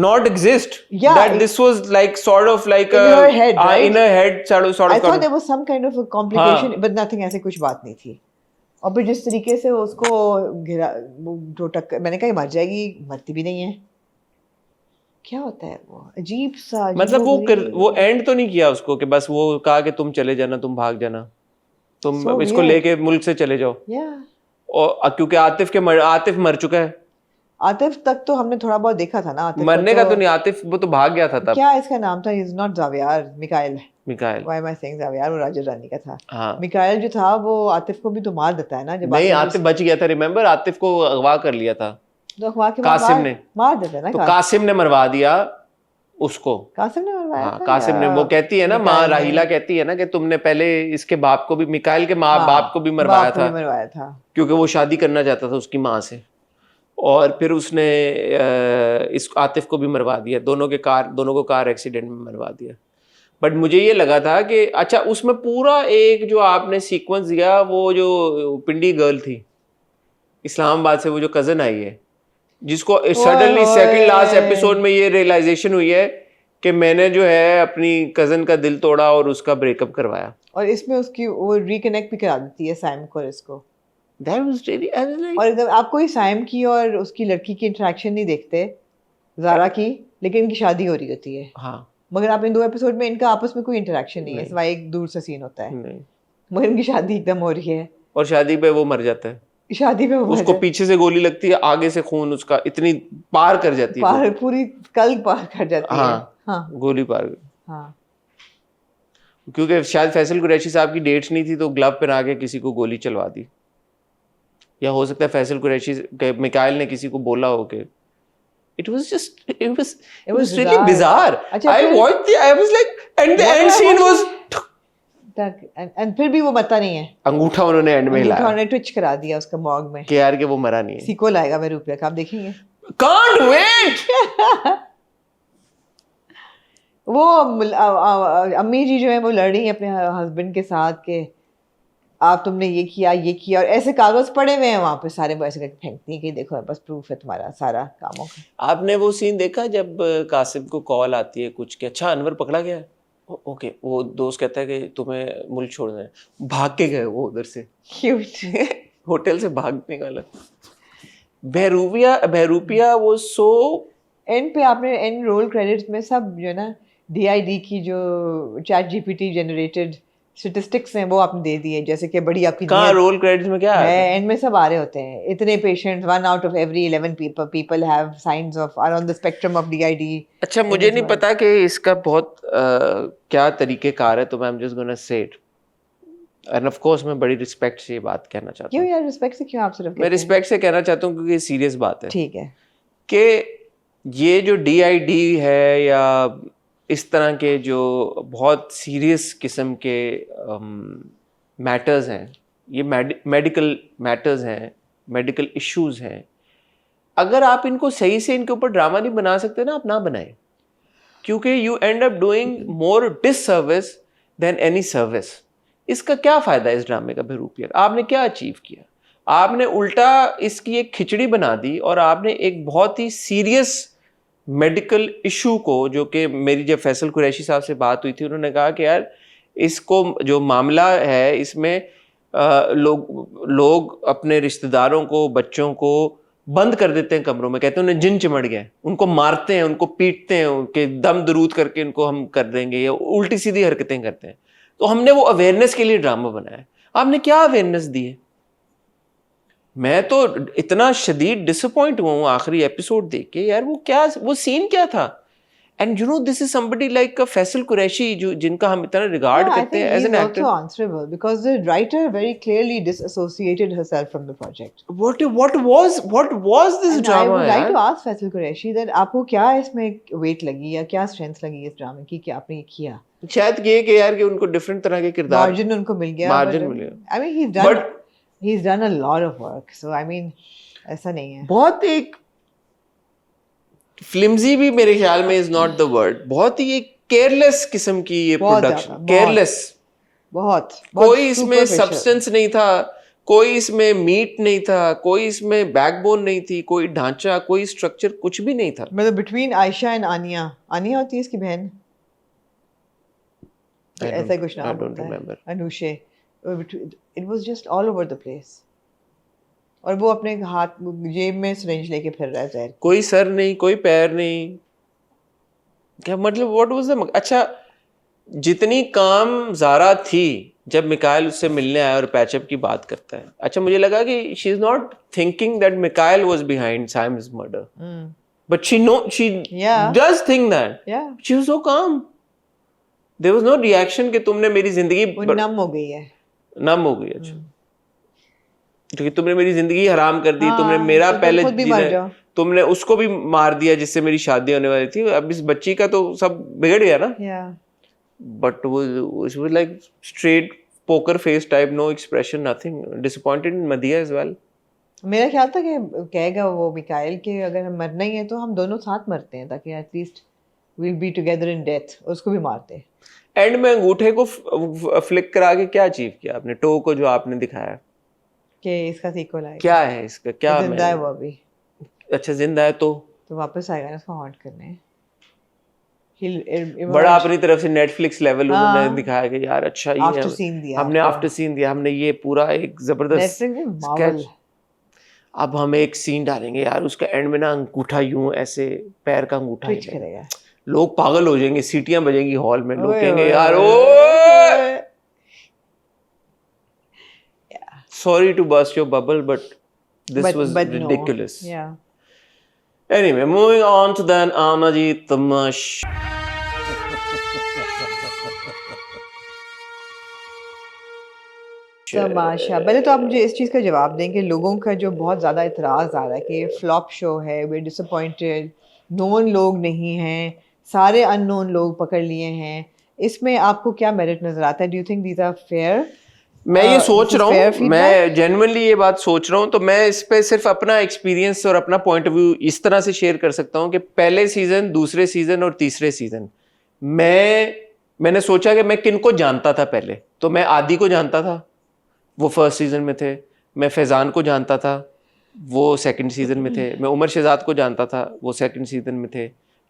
not exist. Yeah, That this was like sort of like in her head, right? in her head sort I of thought there was some kind of a complication, हाँ. but nothing, ऐसे कुछ बात नहीं थी. और फिर जिस तरीके से उसको घिरा जो टक्कर, मैंने कहा ये मर जाएगी, मरती भी नहीं है. क्या होता है वो अजीब सा, मतलब वो एंड तो नहीं किया उसको कि बस वो कहा कि तुम चले जाना, तुम भाग जाना, तुम So इसको weird. लेके मुल्क से चले जाओ. Yeah. और क्योंकि आतिफ मर चुका है. आतिफ तक तो हमने थोड़ा बहुत देखा था ना. आतिफ मरने का तो नहीं, आतिफ वो तो भाग गया था तब. क्या इसका नाम था? Is not Zaviyar, Mikail. Why am I saying Zaviyar? वो राजा रानी का था. हाँ. मिकाइल जो था वो आतिफ को भी तो मार देता है ना. जब नहीं, आतिफ बच गया था. रिमेम्बर, आतिफ को अगवा कर लिया था तो अगवा के कासिम ने. मार देता है ना. तो कासिम ने मरवा दिया उसको. कासिम ने मरवाया हाँ, था. कासिम ने. वो कहती है ना, माँ राहिला कहती है ना कि तुमने पहले इसके बाप को भी, मिकाइल के बाप को भी मरवाया था क्योंकि वो शादी करना चाहता था उसकी माँ से. और फिर उसने इस आतिफ को भी मरवा दिया. दोनों को कार एक्सीडेंट में मरवा दिया. बट मुझे ये लगा था कि अच्छा, उसमें पूरा एक जो आपने सीक्वेंस दिया, वो जो पिंडी गर्ल थी इस्लामाबाद से, वो जो कजन आई है, जिसको सडनली सेकंड लास्ट एपिसोड में ये रियलाइजेशन हुई है कि मैंने जो है अपनी कजन का दिल तोड़ा और उसका ब्रेकअप करवाया. और इसमें उसकी वो रिकनेक्ट भी करा देती है सैम को और इसको. That was really, I was like, और एकदम आप कोई सैम की और उसकी लड़की की इंटरेक्शन नहीं देखते, ज़ारा की, लेकिन इनकी शादी हो रही होती है. हाँ. मगर आप इन 2 एपिसोड में इनका आपस में कोई इंटरेक्शन नहीं है, सिवाय एक दूर से सीन होता है. नहीं. मगर इनकी शादी एकदम हो रही है. और शादी पे वो मर जाता है. शादी पे वो उसको पीछे से गोली लगती है, आगे से खून उसका इतनी पार कर जाती है, पूरी कल पार कर जाती है. हाँ, गोली पार. हाँ. क्योंकि शायद फैसल कुरैशी साहब की डेट्स नहीं थी तो ग्लव पहना के किसी को गोली चलवा दी. या हो सकता है फैसल कुरैशी मिकाइल ने किसी को बोला हो कि it was really bizarre. I watched I was like, and the end scene was and फिर भी वो मरता नहीं है. अंगूठा उन्होंने एंड में हिलाया. उन्होंने ट्विच करा दिया उसका मॉग में कि यार कि वो मरा नहीं है. सीक्वल आएगा मेरे रुपया का, आप देखेंगे. Can't wait. वो अम्मी जी जो है वो लड़ रही है अपने हस्बैंड के साथ के आप तुमने ये किया और ऐसे कागज पड़े हुए हैं वहां पे सारे, ऐसे करके फेंकती है कि देखो बस प्रूफ है तुम्हारा सारा कामों का. आपने वो सीन देखा जब कासिम को कॉल आती है कुछ कि अच्छा अनवर पकड़ा गया है. ओके, वो दोस्त कहता है कि तुम्हें मुल्क छोड़ना है. भाग के गए वो उधर से. क्यूट. होटल से भाग निकाला. बहरूपिया वो सो एंड पे आपने एंड रोल क्रेडिट्स में सब जो है ना DID की जो चैट GPT जनरेटेड स्टैटिस्टिक्स हैं वो आपने दे दिए, जैसे कि बड़ी आपकी कहाँ रोल क्रेडिट्स में क्या है एंड में सब आ रहे होते हैं. इतने patients 1 out of every 11 people have signs of are on the spectrum of DID. अच्छा, मुझे नहीं पता कि इसका बहुत क्या तरीकेकार है, तो मैं just gonna say it. And of course मैं बड़ी रिस्पेक्ट से ये बात कहना चाहता हूँ. क्यों यार रिस्पेक्ट से क्यों आप सिर्फ? मैं रिस्पेक्ट से कहना चाहता हूँ क्योंकि ये सीरियस बात है. ठीक है. कि ये जो DID है या इस तरह के जो बहुत सीरियस किस्म के मैटर्स हैं, ये मेडिकल मैटर्स हैं, मेडिकल इश्यूज हैं, अगर आप इनको सही से इनके ऊपर ड्रामा नहीं बना सकते ना, आप ना बनाएं. क्योंकि you end up doing more disservice than any service. इसका क्या फ़ायदा है इस ड्रामे का? बहरूपिया आपने क्या अचीव किया? आपने उल्टा इसकी एक खिचड़ी बना दी और आपने एक बहुत ही सीरियस मेडिकल इशू को, जो कि मेरी जब फैसल कुरैशी साहब से बात हुई थी, उन्होंने कहा कि यार इसको जो मामला है इसमें लोग अपने रिश्तेदारों को, बच्चों को बंद कर देते हैं कमरों में, कहते हैं उन्हें जिन चिमड़ गया, उनको मारते हैं, उनको पीटते हैं, उनके दम दरूद करके इनको हम कर देंगे, या उल्टी सीधी हरकतें करते हैं. तो हमने वो अवेयरनेस के लिए ड्रामा बनाया. आपने क्या अवेयरनेस दी है? मैं तो इतना शदीद डिसअपॉइंट हुआ हूँ आखिरी एपिसोड देख के. यार वो सीन क्या था? And you know this is somebody like Faisal Qureshi, जो जिनका हम इतना रिगार्ड करते हैं as an actor. also answerable because the writer very clearly disassociated herself from the project. What was this drama? I would like to ask Faisal Qureshi that आपको क्या इसमें weight लगी या क्या strength लगी इस ड्रामे की कि आपने ये किया? शायद ये कि यार कि उनको डिफरेंट तरह के किरदार, मार्जिन उनको मिल गया. मार्जिन मिल गया. I mean he's done a lot of work, so I mean ऐसा नहीं है. बहुत एक फ्लिम्जी भी मेरे ख्याल में इज नॉट द वर्ड, बहुत ही एक केयरलेस किस्म की ये प्रोडक्शन. केयरलेस, बहुत कोई इसमें सब्सटेंस नहीं था, कोई इसमें मीट नहीं था, कोई इसमें बैकबोन नहीं थी, कोई ढांचा, कोई स्ट्रक्चर, कुछ भी नहीं था। मतलब बिटवीन आयशा एंड आनिया, आनिया होती है इसकी बहन, ऐसा ही कुछ I नाम don't होता है, remember. Anushay, it was just all over the place. और वो अपने हाथ जेब में सिरिंज लेके फिर रहा है जहर। कोई सर नहीं, कोई पैर नहीं, क्या मतलब व्हाट वाज द, अच्छा जितनी काम ज़ारा थी जब मिकाइल उससे मिलने आया और पैचअप की बात करता है, अच्छा मुझे लगा कि she is not thinking that Mikail was behind Sam's murder, but she Yeah. Does think that, yeah she was so calm, there was no reaction कि तुमने मेरी जिंदगी वो नम हो गई है। नम हो गई। अच्छा क्योंकि तुमने मेरी जिंदगी हराम कर दी, तुमने हाँ, मेरा तो तुम पहले खुद भी मर जाओ। तुमने उसको भी मार दिया जिससे मेरी शादी होने वाली थी, अब इस बच्ची का तो सब बिगड़ गया ना। या But was like straight poker face type, no expression, nothing. Disappointed in Madhya as well. मेरा ख्याल था कि कहेगा वो मिकाइल कि अगर हम मरना ही है तो हम दोनों साथ मरते हैं, ताकि at least will be together in death. उसको भी मारते। एंड में अंगूठे को फ्लिक करा के क्या अचीव किया आपने, टो को जो आपने दिखाया, कि इसका सीक्वल आएगा। क्या है इसका, क्या जिंदा है वो अभी, अच्छा जिंदा है तो वापस आएगा ना उसको हॉन्ट करने। He'll बड़ा अपनी तरफ से नेटफ्लिक्स लेवल उन्होंने दिखाया कि यार अच्छा ये आफ्टर सीन दिया हमने आफ्टर सीन दिया, हमने ये पूरा एक जबरदस्त मार्वल। अब हम एक सीन डालेंगे यार, उसका एंड में ना अंगूठा यूं ऐसे पैर का अंगूठा ट्विच हिलेगा। करेगा। लोग पागल हो जाएंगे, सीटियां बजेंगी हॉल में, लोग ओए, कहेंगे ओए, यार ओए। Oh sorry to bust your bubble but this was But no. Ridiculous. Yeah. Anyway moving on to then आमाजी तमाश। तमाशा। पहले तो आप मुझे इस चीज़ का जवाब दें कि लोगों का जो बहुत ज़्यादा इतराज़ आ रहा है कि ये फ्लॉप शो है, वे डिसअपॉइंटेड, नोन लोग नहीं हैं, सारे अननोन लोग पकड़ लिए हैं, इसमें आपको क्या मेरिट नज़र आता है? Do you think these are fair? मैं ये सोच this is रहा fair हूँ, feedback? मैं जेन्युइनली ये बात सोच रहा हूँ, तो मैं इस पे सिर्फ अपना एक्सपीरियंस और अपना पॉइंट ऑफ व्यू इस तरह से शेयर कर सकता हूँ कि पहले सीजन, दूसरे सीजन और तीसरे सीजन मैंने सोचा कि मैं किन को जानता था पहले, तो मैं आदि को जानता था, वो फर्स्ट सीजन में थे, मैं फैजान को जानता था, वो सेकंड सीजन में थे, मैं उमर शहजाद को जानता था, वो सेकंड सीजन में थे,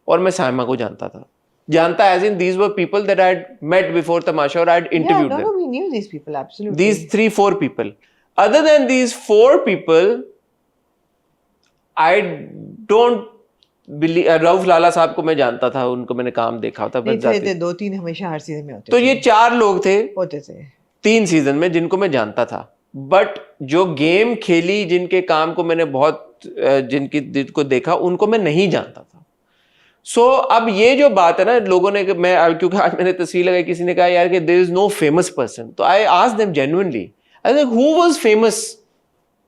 और मैं साइमा को जानता था। जानता as in these were people that I had met before Tamasha और I had interviewed Yeah, them. no, we knew these people, absolutely. These 3-4 people. Other than these 4 people, I don't believe. Rauf Lala साहब को मैं जानता था, उनको मैंने काम देखा था। नहीं थे 2-3 हमेशा हर सीजन में होते तो थे। ये 4 लोग थे होते थे 3 सीजन में जिनको मैं जानता था, बट जो गेम खेली, जिनके काम को मैंने बहुत जिनको देखा, उनको मैं नहीं जानता था। सो अब ये जो बात है ना, लोगों ने, क्योंकि आज मैंने तस्वीर लगाई, किसी ने कहा यार कि there is no famous person, तो I asked them genuinely, I think who was famous?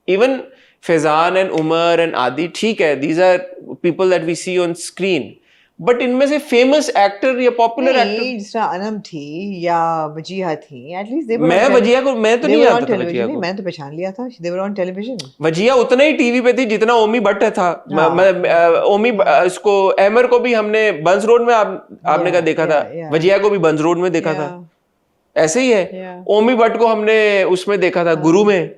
Even Faizan and Umar and Adi, ठीक है, these are people that we see on screen, but इनमें से फेमस एक्टर या पॉपुलर एक्टर, जिस तरह अनम थी या वजीहा थी, एटलीस्ट दे वर मैं वजिया को, मैं तो नहीं जानता था वजिया को। मैंने तो पहचान लिया था, दे वर ऑन टेलीविजन। वजिया उतना ही टीवी पे थी जितना ओमी भट्ट था। ओमी इसको अहमर को भी हमने बंस रोड में आपने का देखा था, वजिया को भी बंस रोड में देखा था, ऐसे ही है। ओमी भट्ट को हमने उसमें देखा था, गुरु में।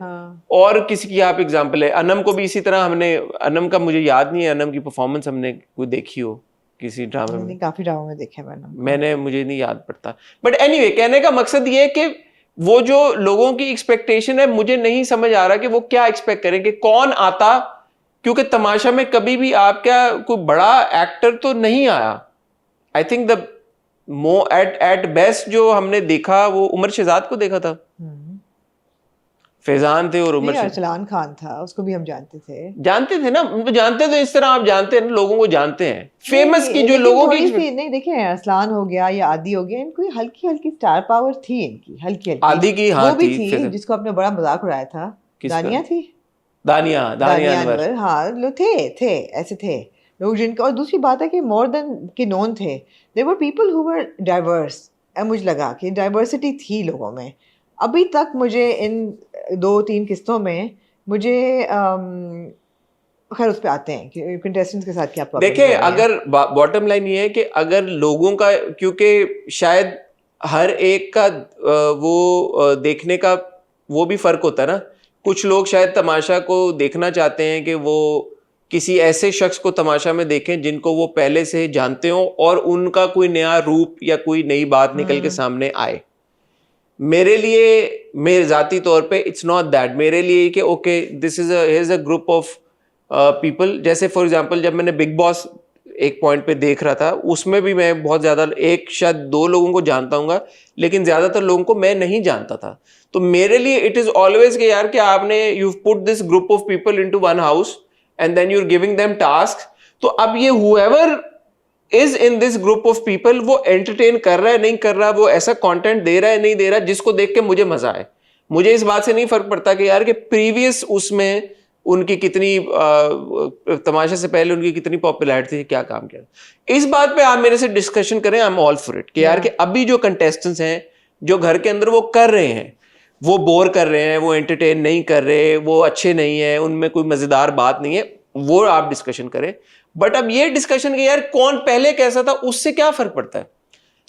और किसी की आप एग्जांपल है, अनम को भी इसी तरह हमने, अनम का मुझे याद नहीं है अनम की परफॉर्मेंस हमने कोई देखी हो किसी ड्रामे में, काफी ड्रामे में देखे मैंने, मुझे नहीं याद पड़ता। बट एनीवे, कहने का मकसद ये है कि वो जो लोगों की एक्सपेक्टेशन है, मुझे नहीं समझ आ रहा कि वो क्या एक्सपेक्ट करें कि कौन आता, क्योंकि तमाशा में कभी भी आपका कोई बड़ा एक्टर तो नहीं आया। I think the at best जो हमने देखा वो उमर शहजाद को देखा था, फैजान थे और उमर अरसलान खान था, उसको भी हम जानते थे ना, जानते तो इस तरह आप जानते हैं ना, लोगों को जानते हैं। फेमस की जो लोगों की नहीं, देखें अरसलान हो गया या आदि हो गया, इनको हल्की हल्की स्टार पावर थी, इनकी हल्की हल्की। आदि की, हाँ, वो भी थी जिसको आपने बड़ा मजाक उड़ाया था, दानिया थी, दानिया अनवर, हाँ, लोग थे ऐसे थे लोग जिनका। और दूसरी बात है कि मोर देन के नोन थे, there were people who were diverse, मुझे लगा कि डाइवर्सिटी थी लोगों में। अभी तक मुझे इन 2-3 किस्तों में मुझे खैर उस पे आते हैं कि कंटेस्टेंट्स के साथ क्या प्रॉब्लम। देखिए, अगर बॉटम लाइन ये है कि अगर लोगों का, क्योंकि शायद हर एक का वो देखने का वो भी फर्क होता है ना, कुछ लोग शायद तमाशा को देखना चाहते हैं कि वो किसी ऐसे शख्स को तमाशा में देखें जिनको वो पहले से जानते हो और उनका कोई नया रूप या कोई नई बात निकल के सामने आए। मेरे लिए, मेरे जाती तौर पे इट्स नॉट दैट। मेरे लिए कि okay this is a group of people. जैसे फॉर एग्जांपल जब मैंने बिग बॉस एक पॉइंट पे देख रहा था, उसमें भी मैं बहुत ज्यादा, एक शायद 2 लोगों को जानता हूँगा, लेकिन ज्यादातर लोगों को मैं नहीं जानता था। तो मेरे लिए इट इज ऑलवेज कि यार कि आपने you put this group of people into one house and then you are giving them task. तो अब ये whoever is in this group of people वो एंटरटेन कर रहा है नहीं कर रहा, वो ऐसा कंटेंट दे रहा है नहीं दे रहा जिसको देख के मुझे मजा आए। मुझे इस बात से नहीं फर्क पड़ता कि यार कि प्रीवियस उसमें उनकी कितनी तमाशा से पहले उनकी कितनी पॉपुलैरिटी थी, क्या काम किया। इस बात पे आप मेरे से डिस्कशन करें, I am all for it कि यार कि अभी जो कंटेस्टेंट्स हैं जो घर के अंदर वो कर रहे हैं, वो बोर कर रहे हैं, वो एंटरटेन नहीं कर रहे, वो अच्छे नहीं है, उनमें कोई मजेदार बात नहीं है, वो आप डिस्कशन करें। बट अब ये डिस्कशन कि यार कौन पहले कैसा था, उससे क्या फर्क पड़ता है।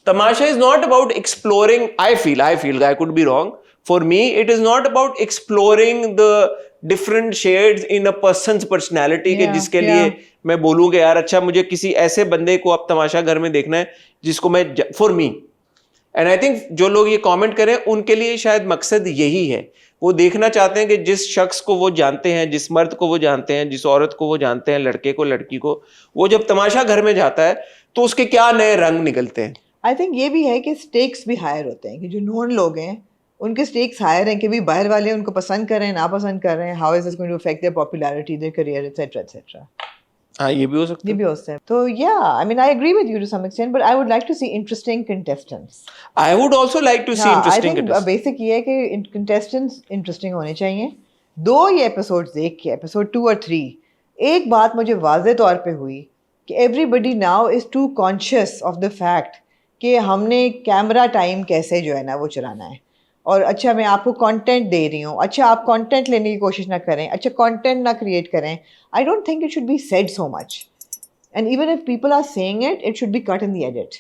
Tamasha is not about exploring, I feel I could be wrong, for me it is not about exploring the different shades in a person's personality के जिसके लिए मैं बोलूँ कि यार अच्छा मुझे किसी ऐसे बंदे को अब तमाशा घर में देखना है जिसको मैं, for me. And I think जो लोग ये कमेंट करें उनके लिए शायद मकसद यही है, वो देखना चाहते हैं कि जिस शख्स को वो जानते हैं, जिस मर्द को वो जानते हैं, जिस औरत को वो जानते हैं, लड़के को लड़की को, वो जब तमाशा घर में जाता है तो उसके क्या नए रंग निकलते हैं। आई थिंक ये भी है कि स्टेक्स भी हायर होते हैं, कि जो नॉन लोग हैं उनके स्टेक्स हायर हैं कि भी बाहर वाले उनको पसंद कर रहे हैं, नापसंद कर रहे हैं, how is this going to affect their popularity, their career, et cetera et cetera. हाँ, ये भी हो सकता है। ये भी हो सकता है। तो yeah I mean I agree with you to some extent, but I would like to see interesting contestants. I would also like to see interesting contestants. Basic ये है कि कंटेस्टेंट्स इंटरेस्टिंग होने चाहिए। 2 ये एपिसोड्स देख के, एपिसोड 2 और 3, एक बात मुझे वाज़ेह तौर पे हुई कि everybody now is too conscious of the fact कि हमने कैमरा टाइम कैसे जो है ना वो चलाना है। और अच्छा मैं आपको कंटेंट दे रही हूँ, अच्छा आप कंटेंट लेने की कोशिश ना करें, अच्छा कंटेंट ना क्रिएट करें। I don't think it should be said so much, and even if people are saying it, it should be cut in the edit.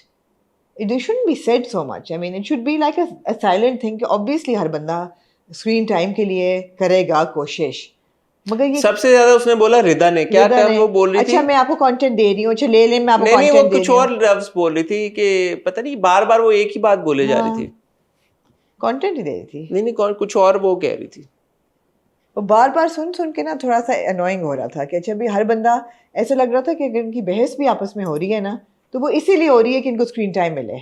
It shouldn't be said so much. I mean, it should be like a silent thing कि obviously हर बंदा screen time के लिए करेगा कोशिश, मगर ये सबसे ज्यादा उसने बोला रिदा ने, क्या था वो बोल रही थी, अच्छा मैं आपको कंटेंट दे रही हूँ, अच्छा ले मैं आपको नहीं कंटेंट वो दे कुछ रही और लफ्ज बोल रही थी कि पता नहीं बार बार वो एक ही बात बोले जा रही थी। कंटेंट ही दे रही थी, नहीं कुछ और वो कह रही थी। वो बार बार सुन सुन के ना थोड़ा सा अनोइंग हो रहा था कि अच्छा भी हर बंदा, ऐसा लग रहा था कि अगर इनकी बहस भी आपस में हो रही है ना तो वो इसीलिए हो रही है कि इनको स्क्रीन टाइम मिले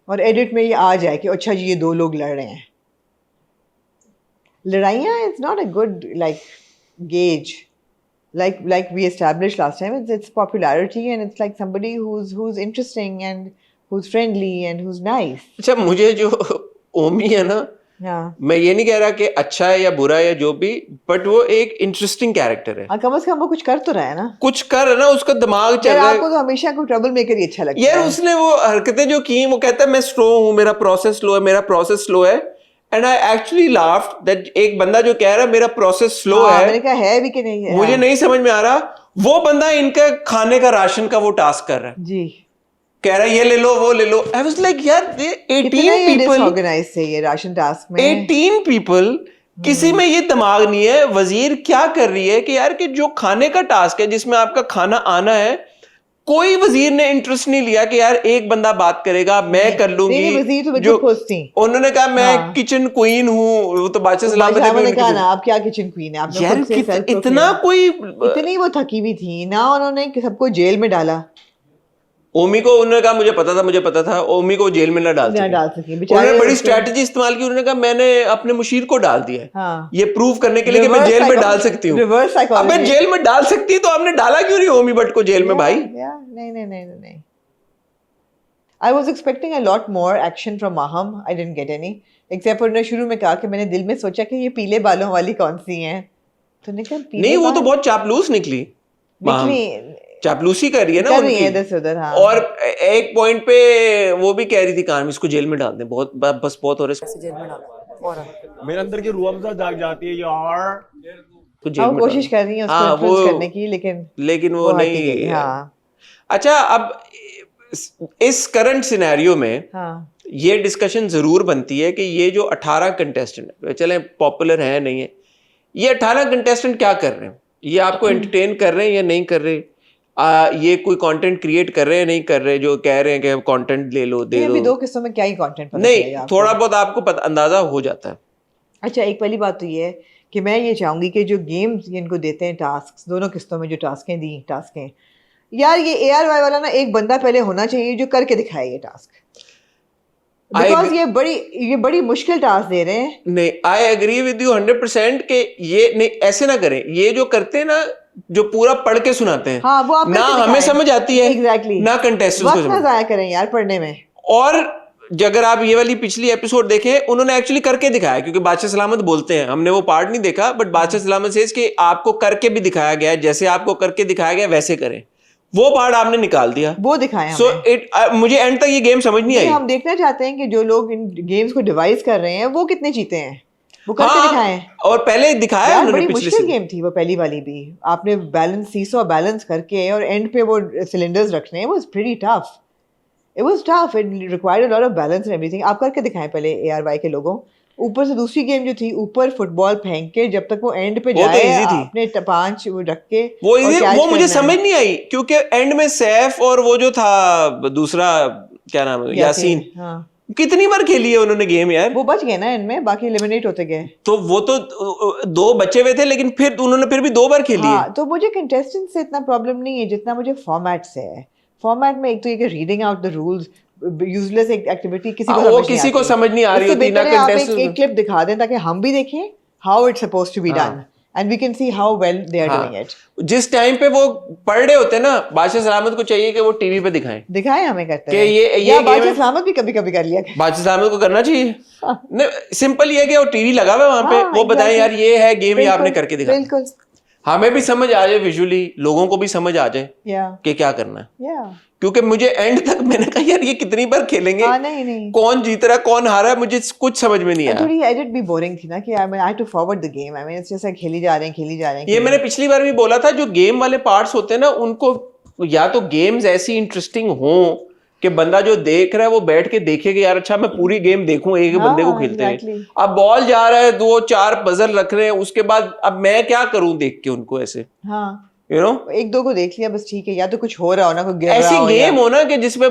और एडिट में ये आ जाए कि अच्छा जी ये 2 लोग लड़ रहे हैं। लड़ाइयाँ it's not a good like gauge, like we established last time, it's popularity and it's like somebody who's interesting and who's friendly and who's nice. अच्छा मुझे जो ओमी है ना, हाँ, मैं ये नहीं कह रहा कि अच्छा है या बुरा है या जो भी, बट वो एक इंटरेस्टिंग कैरेक्टर है। कम से कम वो कुछ कर तो रहा है ना, कुछ कर है ना, उसका दिमाग चल यार रहा है। आपको तो हमेशा कोई ट्रबल मेकर ही अच्छा लगता है यार उसने वो हरकतें जो की, वो कहता है मैं स्लो हूँ, मेरा प्रोसेस स्लो है, मेरा प्रोसेस स्लो है। And I actually laughed that एक बंदा जो कह रहा है मेरा प्रोसेस स्लो है, मैंने कहा है भी कि नहीं है, मुझे नहीं समझ में आ रहा। वो बंदा इनका खाने का राशन का वो टास्क कर रहा है, जी, कह रहा है ये ले लो वो ले लो। आई वाज लाइक यार 18 पीपल ऑर्गेनाइज से ये राशन टास्क में 18 पीपल, किसी में ये दिमाग नहीं है। वजीर क्या कर रही है कि यार कि जो खाने का टास्क है जिसमें आपका खाना आना है, कोई वजीर ने इंटरेस्ट नहीं लिया कि यार एक बंदा बात करेगा मैं कर लूंगी। नहीं, वजीर तो जो खुश थी, उन्होंने कहा मैं किचन क्वीन हूँ, वो तो बादशाह सलामत ने कहा ना आप क्या किचन क्वीन है, आपने यार खुद से self इतना proclaimed। कोई इतनी वो थकी हुई थी ना, उन्होंने सबको जेल में डाला। ओमी को उन्होंने कहा मुझे पता था ओमी को जेल में ना डाल सके, उन्होंने बड़ी स्ट्रेटजी इस्तेमाल की। उन्होंने कहा मैंने अपने मुशीर को डाल दिया है, हाँ, ये प्रूव करने के लिए कि मैं जेल में डाल सकती हूँ। रिवर्स अब मैं जेल में डाल सकती तो आपने डाला क्यों नहीं ओमी भट्ट को जेल में भाई? नहीं। I was expecting a lot more action from Maham. I didn't get any. Except for उन्होंने शुरू में कहा कि मैंने दिल में सोचा कि ये पीले बालों वाली कौन सी हैं, तो निकल पीले नहीं, वो बाल तो बहुत चापलूस निकली, चापलूसी कर रही है ना कर रही है उनकी। इधर से उधर, हाँ। और एक पॉइंट पे वो भी कह रही थी कान इसको जेल में डाल दें, बहुत बस बहुत हो रहा है, जेल में डालो। मेरे अंदर की रूह अफ़ज़ा जाग जाती है यार। तो जेल हाँ, में कोशिश कर रही है उसको influence करने की, लेकिन वो हट ही नहीं। गई, हाँ अच्छा अब इस करंट सिनेरियो में हाँ, ये डिस्कशन जरूर बनती है कि ये जो 18 कंटेस्टेंट है, चले पॉपुलर है नहीं है, ये 18 कंटेस्टेंट क्या कर रहे हैं, ये आपको एंटरटेन कर रहे हैं या नहीं कर रहे, ये कोई कंटेंट क्रिएट कर रहे हैं नहीं कर रहे, जो कह रहे हैं कि कंटेंट ले लो दे अभी दो। 2 किस्तों में क्या ही कंटेंट पता नहीं, चलेगा आपको? थोड़ा बहुत आपको पता अंदाजा हो जाता है। अच्छा, एक पहली बात तो ये है कि मैं ये चाहूंगी कि जो गेम्स इनको देते हैं टास्क, दोनों किस्तों में जो टास्कें यार, ये ARY वाला ना एक बंदा पहले होना चाहिए जो करके दिखाए ये टास्क, बिकॉज ये बड़ी मुश्किल टास्क दे रहे हैं। नहीं, आई एग्री विद यू 100% के ये नहीं, ऐसे ना करें। ये जो करते हैं ना, जो पूरा पढ़ के सुनाते हैं, हाँ, वो आप ना करके हमें दिखाएं। समझ आती है Exactly. ना कंटेस्टेंट्स को वक्त ना समझ। जाया करें यार पढ़ने में। और अगर आप ये वाली पिछली एपिसोड देखें, उन्होंने एक्चुअली करके दिखाया, क्योंकि बादशाह सलामत बोलते हैं, हमने वो पार्ट नहीं देखा, बट बादशाह सलामत से कि आपको करके भी दिखाया गया है, जैसे आपको करके दिखाया गया वैसे करें। वो पार्ट आपने निकाल दिया, वो दिखाया सो मुझे एंड तक ये गेम समझ नहीं आई। हम देखना चाहते हैं कि जो लोग इन गेम्स को डिवाइस कर रहे हैं वो कितने जीते हैं, वो करके हाँ, दिखाएं। और पहले दिखाया यार उन्होंने बड़ी पिछले मुश्किल सीजन। गेम थी वो पहली वाली भी। आपने सीसॉ बैलेंस करके और एंड पे वो सिलेंडर्स रखने, it was pretty tough. It was tough. It required a lot of balance and everything. आप करके दिखाएं पहले ARY के लोगों। ऊपर से दूसरी गेम जो थी, ऊपर फुटबॉल फेंक के जब तक वो एंड पे वो तो जाए, easy थी। अपने 5 वो रख के वो और इजी, catch वो मुझे करना है। समझ नहीं आई, क्योंकि एंड में सैफ और वो जो था दूसरा, क्या नाम है, यासीन, हाँ, कितनी बार खेली है उन्होंने गेम यार। वो बच गए ना इनमें, बाकी एलिमिनेट होते गए। तो वो तो 2 बचे हुए थे, लेकिन फिर उन्होंने फिर भी 2 बार खेली है। हाँ, तो मुझे कंटेस्टेंट से इतना प्रॉब्लम नहीं है जितना मुझे फॉर्मेट से है। फॉर्मेट में एक तो ये कि reading out the rules, useless activity, किसी को वो किसी को समझ नहीं आ रही होती ना। आप एक कंटेस्टेंट क्लिप दिखा दें ताकि हम भी देखें how it's supposed to be done and we can see how well they are doing it. जिस टाइम पे वो पढ़ रहे होते हैं ना, बादशाह सलामत को चाहिए कि वो टीवी पे दिखाएं दिखाएं हमें करते कि हैं। ये या गेम बादशाह है। सलामत भी कभी कभी कर लिया। बादशाह सलामत को करना चाहिए। नहीं, सिंपल ये है कि वो टीवी लगा हुआ है वहां पे, हाँ, वो बताएं exactly. यार ये है गेम, ये आपने बिल्कुल, करके दिखाया, बिल्कुल, हमें भी समझ आ जाए विजुअली, लोगों को भी समझ आ जाए या कि क्या करना है। या क्योंकि मुझे एंड तक मैंने कहा यार ये कितनी बार खेलेंगे, हाँ, नहीं कौन जीत रहा है कौन हारा है, मुझे कुछ समझ में नहीं आया। थोड़ी एडिट भी बोरिंग थी ना कि I had to forward the game. I mean it's just खेली जा रहे हैं। ये मैंने पिछली बार भी बोला था, जो गेम वाले पार्ट्स होते हैं ना, उनको या तो गेम्स ऐसी इंटरेस्टिंग हो कि बंदा जो देख रहा है वो बैठ के देखेगा यार अच्छा मैं पूरी गेम देखूं एक हाँ, बंदे को खेलते exactly. हैं। अब बॉल जा रहा है, 2-4 पजल रख रहे हैं, उसके बाद अब मैं क्या करूं देख के उनको ऐसे, हाँ, यू नो। 1-2 को देख लिया बस, ठीक है। या तो कुछ हो रहा हो ना, कोई गिर ऐसी रहा हो गेम हो ना कि जिसमें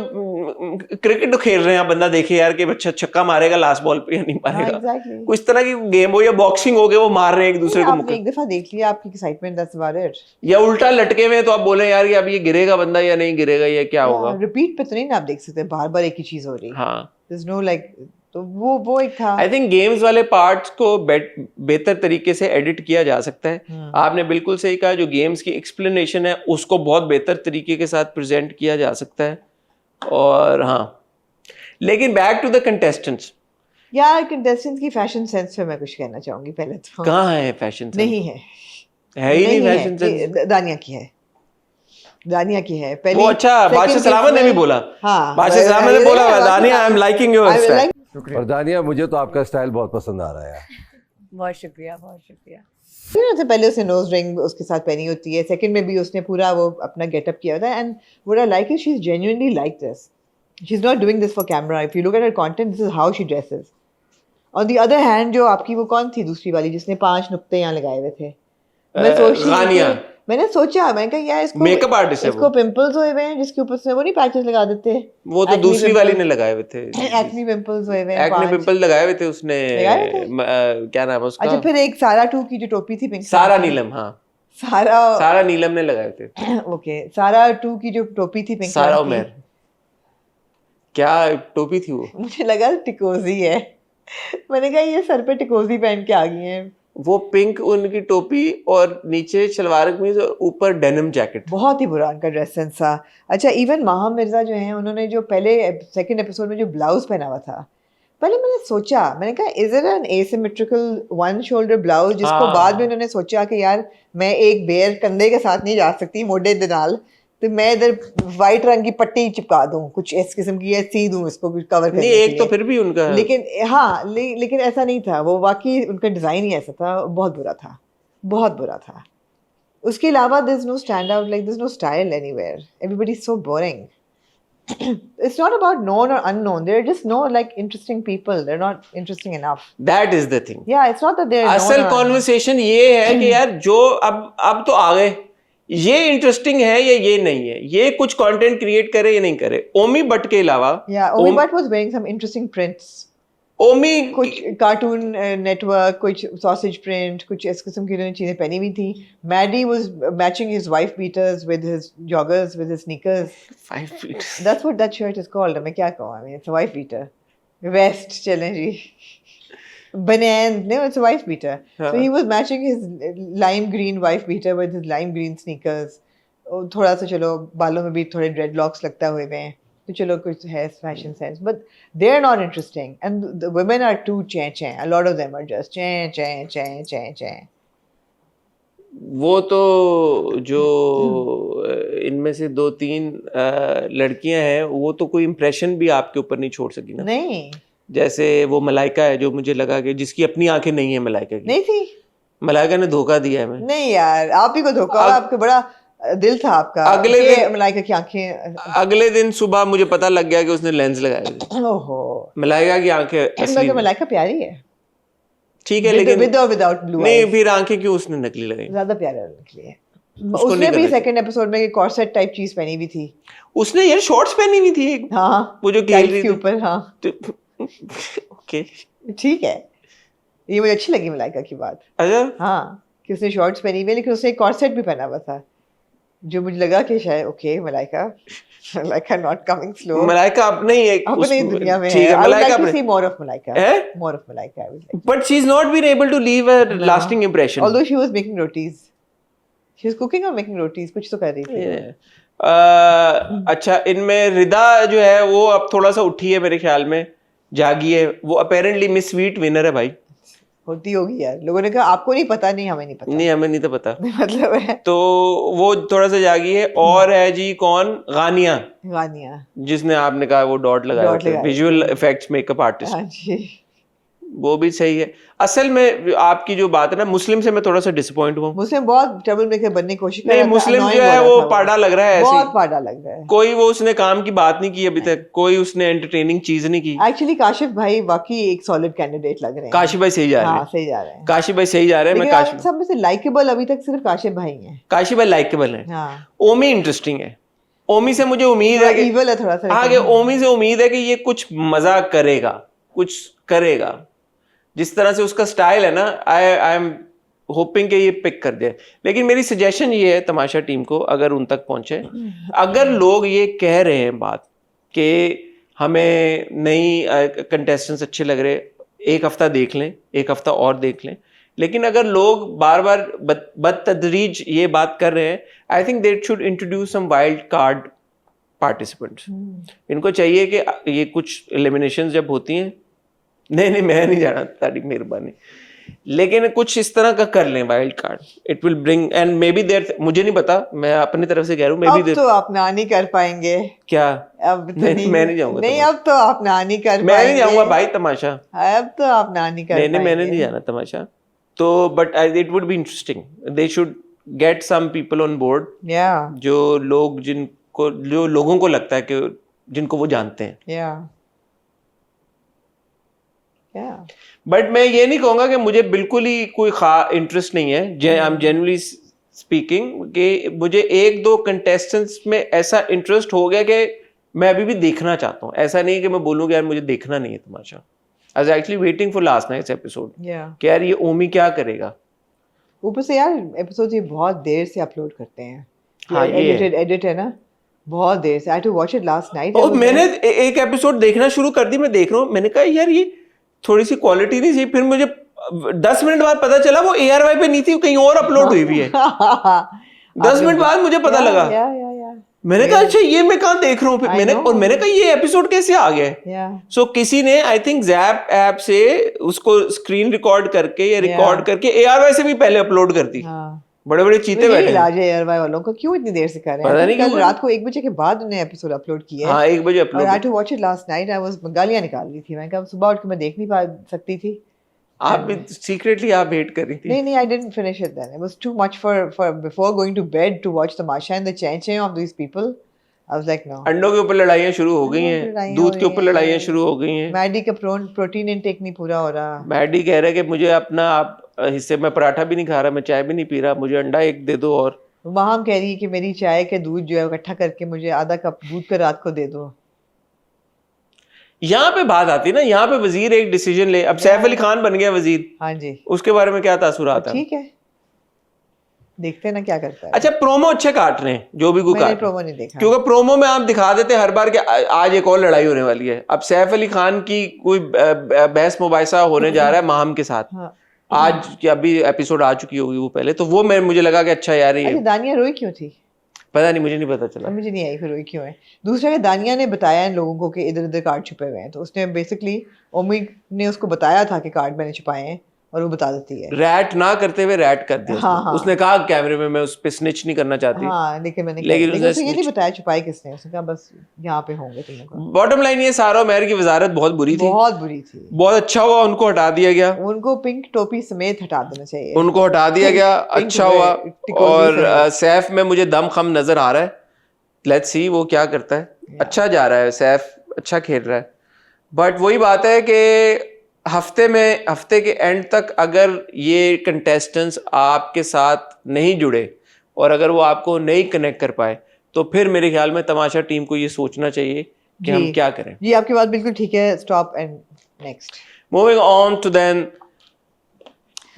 क्रिकेट खेल रहे हैं, बंदा देखे यार कि अच्छा छक्का मारेगा लास्ट बॉल पे या नहीं मारेगा, exactly. कुछ इस तरह की गेम हो, या बॉक्सिंग हो गया, वो मार रहे हैं एक दूसरे को आपने मुक्का, एक दफा देख लिया, आपकी एक्साइटमेंट, दैट्स अबाउट इट। या उल्टा लटके हुए तो आप बोले यार कि अब ये गिरेगा बंदा या नहीं गिरेगा, या क्या होगा। रिपीट पे तो नहीं ना आप देख सकते, बार बार एक ही चीज हो रही। हाँ, There's no like, तो वो एक था। आई थिंक गेम्स वाले पार्ट्स को बेहतर तरीके से एडिट किया जा सकता है। आपने बिल्कुल सही कहा, जो गेम्स की एक्सप्लेनेशन है उसको बहुत बेहतर तरीके के साथ प्रेजेंट किया जा सकता है। और हाँ, लेकिन बैक टू द कंटेस्टेंट्स, यार कंटेस्टेंट्स की फैशन सेंस पे मैं कुछ कहना चाहूंगी पहले तो। कहाँ है फैशन सेंस? नहीं है, ही नहीं है। Fashion sense. दानिया की है, दानिया की है पहले। वो अच्छा, बादशाह सलामत ने भी बोला। हाँ, बादशाह सलामत ने बोला दानिया I am liking your style. और दानिया मुझे तो आपका स्टाइल बहुत पसंद आ रहा है। बहुत शुक्रिया, बहुत शुक्रिया। तो पहले उसने नोज रिंग उसके साथ पहनी होती है, सेकंड में भी उसने पूरा वो अपना गेटअप किया होता है। And what I like is she is genuinely like this, she is not doing this for camera. If you look at her content, this is how she dresses. On the other hand, जो आपकी वो कौन थी दूसरी वाली जिसने 5 नुक्ते यहाँ लगाए हुए थे, मैं सोच रही थी, मैंने सोचा, मैंने कहा यार इसको मेकअप आर्टिस्ट है, इसको पिंपल्स हुए हुए हैं जिसके ऊपर से वो नहीं पैचेस लगा देते, वो तो दूसरी वाली ने लगाए हुए थे, एक्ने पिंपल्स हुए हुए हैं, एक्ने 5 पिंपल लगाए हुए थे उसने। लगाए थे? क्या नाम है उसका? अच्छा, फिर एक सारा 2 की जो टोपी थी पिंक, सारा नीलम। हाँ, सारा नीलम ने लगाए थे। ओके, सारा 2 की जो टोपी थी पिंक, सारा उमर, क्या टोपी थी वो? मुझे लगा टिकोजी है। मैंने कहा ये सर पे टिकोजी पहन के आ गई हैं। वो पिंक उनकी टोपी और नीचे शलवार कमीज और ऊपर डेनिम जैकेट। बहुत ही बुरा उनका ड्रेस सेंस था। अच्छा, इवन माहा मिर्जा जो हैं, उन्होंने जो पहले सेकंड एपिसोड में जो ब्लाउज पहना हुआ था, पहले मैंने सोचा, मैंने कहा is it an asymmetrical one shoulder blouse, जिसको बाद में उन्होंने सोचा कि यार मैं एक बेयर कंधे के साथ नहीं जा सकती मोटे दे नाल, तो मैं इधर वाइट रंग की पट्टी चिपका दूं, कुछ इस किस्म की, सी दूं इसको कवर करने नहीं, के एक लिए। तो फिर भी उनका, लेकिन हाँ, लेकिन ऐसा नहीं था, वो वाकई उनका डिजाइन ही ऐसा था, बहुत बुरा था, बहुत बुरा था। उसके अलावा there is no stand out, like there is no style anywhere, everybody is so boring. It's not about known or unknown. They're just like interesting people. They're not interesting enough. That is the thing. Yeah, it's not that they're known असल or unknown. Conversation ये है कि यार जो अब तो आ गए, ये इंटरेस्टिंग है या ये नहीं है, ये कुछ कंटेंट क्रिएट करे या नहीं करे. ओमी बट के अलावा Yeah, Omi Bhatt was wearing some interesting prints. Omi कुछ कार्टून नेटवर्क, कुछ सॉसेज प्रिंट, कुछ इस किस्म की उन्होंने चीजें पहनी हुई थी. Maddy was matching his wife beaters with his joggers with his sneakers. 5 feet. That's what that shirt is called. मैं क्या कहूँ? I mean, it's a wife beater. Vest चलें जी. Banyan, no, it's a wife beater. So he was matching his lime green wife beater with his lime green sneakers. थोड़ा सा चलो बालों में भी थोड़े dreadlocks लगता हुए हैं. तो चलो कुछ है fashion sense, but they're not interesting, and the women are too चे. A lot of them are just चे. वो तो जो इनमें से 2-3 लड़कियां हैं, वो तो कोई इम्प्रेशन भी आपके ऊपर नहीं छोड़ सकी ना. नहीं जैसे वो मलाइका है, जो मुझे लगा कि जिसकी अपनी आंखें नहीं है मलाइका की. नहीं थी. मलाइका ने धोखा दिया है. मैं नहीं यार, आप ही को धोखा हुआ. आपका बड़ा दिल था आपका. अगले दिन मलाइका की आंखें. अगले दिन सुबह मुझे पता लग गया कि उसने लेंस लगाए थे. ओहो. मलाइका की आंखें असली. मलाइका प्यारी है. ठीक है, लेकिन विद और विदाउट ब्लू नहीं, आईज. फिर आंखें क्यों उसने नकली लगाई? ज्यादा प्यारे निकली है. उसको उसने नहीं भी करना सेकंड एपिसोड में कॉर्सेट टाइप चीज पहनी हुई थी. उसने यार शॉर्ट्स पहनी हुई थी एक. हाँ, वो जो खेल रही के थी. ऊपर. हाँ ओके, ठीक है, ये मुझे अच्छी लगी मलाइका की बात. अच्छा. हाँ, कि उसने शॉर्ट्स पहनी हुई, लेकिन उसने एक कॉर्सेट भी पहना हुआ था, जो मुझे लगा कि शायद okay Malaika not coming slow. Malaika अपने ही एक अपनी दुनिया में ठीक है. मलाइका अपने see more of Malaika. है, More of Malaika, I would like. but she's not been able to leave a lasting impression. Although she was making rotis. She was cooking or making rotis, कुछ तो कर रही थी. अच्छा, इनमें रिदा जो है वो अब थोड़ा सा उठी है मेरे ख्याल में, जागी है. वो अपेरेंटली मिस स्वीट विनर है भाई. होती होगी यार. लोगों ने कहा आपको नहीं पता. नहीं, हमें नहीं पता. नहीं, हमें नहीं तो पता. मतलब है तो वो थोड़ा सा जागी है. और है जी कौन? गानिया, गानिया. जिसने आपने कहा वो डॉट लगाया, विजुअल इफेक्ट्स मेकअप आर्टिस्ट. हाँ जी. वो भी सही है. असल में आपकी जो बात है ना, मुस्लिम से मैं थोड़ा सा डिसअपॉइंट हुआ. मुस्लिम बहुत ट्रबल मेकर बनने की कोशिश कर नहीं, रहा था. मुस्लिम annoying जो है हो वो रहा था. पाड़ा लग रहा है ऐसे. बहुत पाड़ा लग रहा है. कोई वो उसने काम की बात नहीं की अभी तक. कोई उसने एंटरटेनिंग चीज नहीं की. एक्चुअली काशिफ भाई वाकई एक सॉलिड कैंडिडेट लग रहे हैं. काशिफ भाई सही जा रहे हाँ, हैं. सही जा रहे हैं. काशिफ भाई सही जा रहे हैं. मैं लेकिन काशिफ सब में से लाइकेबल अभी तक सिर्फ काशिफ भाई हैं. काशिफ भाई लाइकेबल है. हाँ, ओमी इंटरेस्टिंग है. ओमी से मुझे उम्मीद है कि evil है थोड़ा सा. हाँ, कि ओमी से उम्मीद है कि ये कुछ मजाक करेगा, कुछ करेगा. जिस तरह से उसका स्टाइल है ना, आई एम होपिंग कि ये पिक कर दे. लेकिन मेरी सजेशन ये है तमाशा टीम को, अगर उन तक पहुंचे, अगर लोग ये कह रहे हैं बात कि हमें नई कंटेस्टेंट्स अच्छे लग रहे, एक हफ्ता देख लें, एक हफ्ता और देख लें. लेकिन अगर लोग बार बार बदतदरीज ये बात कर रहे हैं, I think they should introduce some wild card participants. इनको चाहिए कि ये कुछ एलिमिनेशन जब होती हैं, नहीं मैं नहीं जाना, तारीख मेहरबानी, लेकिन कुछ इस तरह का कर लें wild card. It will bring and maybe there, मुझे नहीं पता, मैं अपनी तरफ से कह रहा हूँ, मे बी अब तो आप ना नहीं कर पाएंगे. क्या? अब तो नहीं, मैं नहीं जाऊंगा. नहीं, अब तो आप ना नहीं कर पाएंगे. मैं नहीं जाऊंगा भाई तमाशा. अब तो आप ना नहीं कर पाएंगे. मैंने नहीं जाना तमाशा. तो but it would be interesting. They should get some people on board, जो लोग जो लोगों को लगता है कि जिनको वो जानते हैं. बट मैं ये नहीं कहूंगा कि मुझे बिल्कुल ही कोई इंटरेस्ट नहीं है. आई एम जेन्युइनली स्पीकिंग कि मुझे 1-2 कंटेस्टेंट्स में ऐसा इंटरेस्ट हो गया कि मैं अभी भी देखना चाहता हूँ. ऐसा नहीं कि मैं बोलूँगा यार मुझे देखना नहीं है Tamasha. I was actually waiting for last night's episode कि यार ये ओमी क्या करेगा. ऊपर से यार एपिसोड ये बहुत देर से अपलोड करते हैं. हाँ, एडिट है ना, बहुत देर से. I to watch it last night. और मैंने एक एपिसोड देखना शुरू कर दी. मैं देख रहा हूँ, मैंने कहा यार ये थोड़ी सी क्वालिटी नहीं थी. फिर मुझे 10 मिनट बाद पता चला वो ARY पे नहीं थी, कहीं और अपलोड हुई हुई है. 10 मिनट बाद मुझे पता लगा. मैंने कहा अच्छा ये मैं कहाँ देख रहा हूँ. फिर मैंने कहा ये एपिसोड कैसे आ गया. सो किसी ने आई थिंक ज़ैप ऐप से उसको स्क्रीन रिकॉर्ड करके या रिकॉर्ड करके ARY से भी पहले अपलोड कर दी. बड़े चीते बैठे ARY वालों को क्यों इतनी देर से कर रहे हैं. पता नहीं, कल रात को 1 बजे के बाद उन्हें एपिसोड अपलोड किया. हाँ, 1 बजे upload. I to watch it last night. I was गालियां निकाल रही थी. मैं कहा सुबह उठ के मैं देख नहीं पा सकती थी. आप भी सीक्रेटली आप वेट कर रही थी. नहीं, I didn't finish it then. It was too much for before going to bed to watch Tamasha and the chen of these people. I was like, no. अंडों के ऊपर लड़ाइयाँ शुरू हो गई अंडों पे हैं, लड़ाइयाँ दूध हो के ऊपर रही हैं। लड़ाइयाँ शुरू हो गई हैं। मैडी का प्रोटीन इनटेक नहीं पूरा हो रहा। मैडी कह रहा है कि मुझे अपना आप हिस्से में पराठा भी नहीं खा रहा, मैं चाय भी नहीं पी रहा, मुझे अंडा एक दे दो। और वहां कह रही है कि मेरी चाय के दूध जो है वो इकट्ठा करके मुझे आधा कप दूध पे रात को दे दो। यहाँ पे बात आती है ना, यहाँ पे वजीर एक डिसीजन ले। अब सैफ अली खान बन गया वजीर, हाँ जी, उसके बारे में क्या तासुरात है? ठीक है, देखते हैं ना क्या करता है। अच्छा, प्रोमो अच्छे काट रहे हैं जो भी कोई मैंने काट रहे प्रोमो हैं। नहीं देखा। क्योंकि प्रोमो में आप दिखा देते हैं हर बार कि आज एक और लड़ाई होने वाली है। अब सैफ अली खान की कोई बहस मुबाहिसा होने जा रहा है माहम के साथ। हाँ। आज की अभी एपिसोड आ चुकी होगी वो पहले, तो वो मुझे लगा कि अच्छा यार ये अच्छा, दानिया रोई क्यों थी? पता नहीं, मुझे नहीं पता चला। मुझे नहीं आई फिर रोई क्यों है। दूसरा कि दानिया ने बताया इन लोगों को कि इधर उधर कार्ड छुपे हुए हैं, तो उसने बेसिकली ओमी ने उसको बताया था कि कार्ड मैंने छुपाए हैं और वो बता देती है। रैट ना करते हुए रैट कर दिया हाँ, उसने। हाँ। उसने कहा कैमरे में मैं उस पे स्निच नहीं करना चाहती। हाँ, लेकिन लेकिन उसने ये उसने नहीं बताया छुपाए किसने। उसने कहा बस यहाँ पे होंगे तुम लोग। बॉटम लाइन ये, सारा मेयर की वजारत बहुत बुरी थी, बहुत बुरी थी। बहुत अच्छा हुआ उनको हटा दिया गया, उनको पिंक टोपी समेत हटा देना चाहिए। उनको हटा दिया गया, पिंक अच्छा हुआ। टिकोजी और समेत। सैफ में मुझे दम खम नजर आ रहा है। लेट्स सी वो क्या करता है। अच्छा जा रहा है सैफ, अच्छा खेल रहा है। बट वही बात है कि हफ्ते के एंड तक अगर ये कंटेस्टेंट्स आपके साथ नहीं जुड़े और अगर वो आपको नहीं कनेक्ट कर पाए, तो फिर मेरे ख्याल में तमाशा टीम को ये सोचना चाहिए कि हम क्या करें। जी, आपकी बात बिल्कुल ठीक है। Stop and next. Moving on to then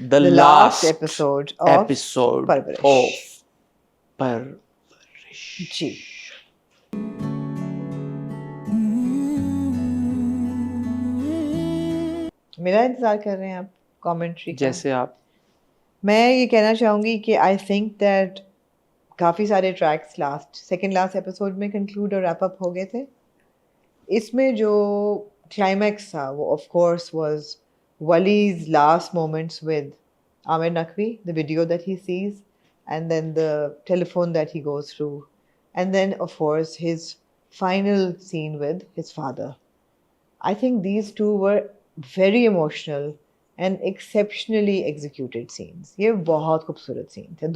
the last episode episode Parwarish. Of Parwarish. जी, मेरा इंतजार कर रहे हैं आप कमेंट्री का। जैसे आप, मैं ये कहना चाहूँगी कि आई थिंक दैट काफ़ी सारे ट्रैक्स सेकंड लास्ट एपिसोड में कंक्लूड और रैप अप हो गए थे। इसमें जो क्लाइमैक्स था वो of course was Wali's last moments with Aamir Naqvi, the video that he sees and then the telephone that he goes through, and then of course his final scene with his father. I think these two were very emotional and exceptionally executed scenes. ये बहुत खूबसूरत scene थे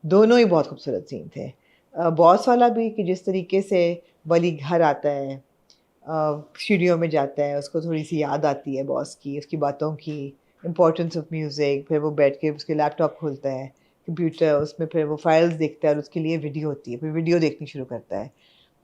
दोनों ही बहुत खूबसूरत scene थे। Boss वाला भी कि जिस तरीके से वली घर आता है, स्टूडियो में जाता है, उसको थोड़ी सी याद आती है बॉस की, उसकी बातों की, इम्पोर्टेंस ऑफ म्यूज़िक। फिर वो बैठ के उसके लैपटॉप खोलता है, कंप्यूटर, उसमें फिर वो फाइल्स देखता है और उसके लिए वीडियो होती है, फिर वीडियो देखनी शुरू करता है।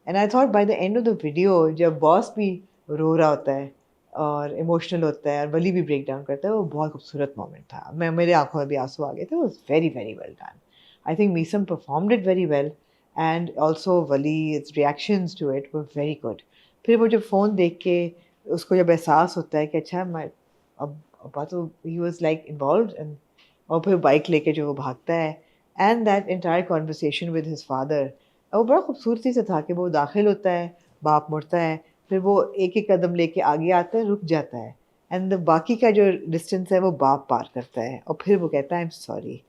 And I thought by the end of the video जब बॉस भी रो रहा होता है और इमोशनल होता है और वली भी ब्रेक डाउन करता है, वो बहुत खूबसूरत मोमेंट था। मेरे आंखों में भी आंसू आ गए थे। Was very very well done. I think Meesam performed it very well and also वली's reactions to it were very good. फिर वो जब फ़ोन देख के उसको जब एहसास होता है कि अच्छा मैं अब तो he was like involved, and और फिर बाइक लेके जो वो भागता है and that entire conversation with his father, वो बड़ा खूबसूरती से था कि वो दाखिल होता है, बाप मुड़ता है, फिर वो एक एक कदम लेके आगे आता है, रुक जाता है, एंड बाकी का जो डिस्टेंस है वो बाप पार करता है और फिर वो कहता है I am sorry.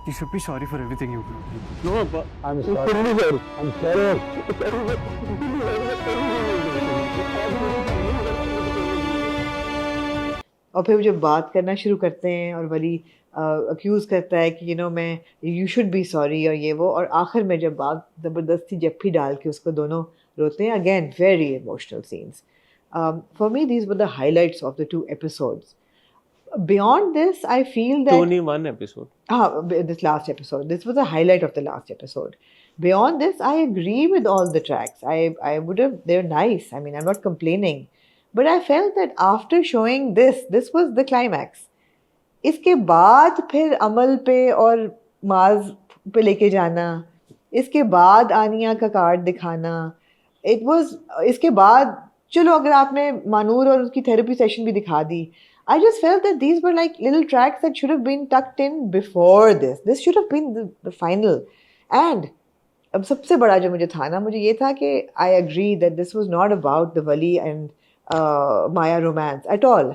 You should be sorry for everything you do. I'm sorry. I'm sorry. और फिर वो जब बात करना शुरू करते हैं और वली अक्यूज़ करता है कि मैं यू शुड बी सॉरी और ये वो, और आखिर में जब बात ज़बरदस्ती जप्फी डाल के उसको दोनों रोते हैं। Again very emotional scenes. For me these were the highlights of the 2 episodes. Beyond this, I feel that only one episode. This last episode. This was a highlight of the last episode. Beyond this, I agree with all the tracks. I would have, they're nice. I mean, I'm not complaining. But I felt that after showing this was the climax. इसके बाद फिर अमल पे और माज पे लेके जाना, इसके बाद आनिया का कार्ड दिखाना, इसके बाद चलो अगर आपने मानूर और उसकी थेरेपी सेशन भी दिखा दी, I just felt that these were like little tracks that should have been tucked in before this. This should have been the final. And अब सबसे बड़ा जो मुझे था ना, मुझे ये था कि I agree that this was not about the Wali and Maya romance at all.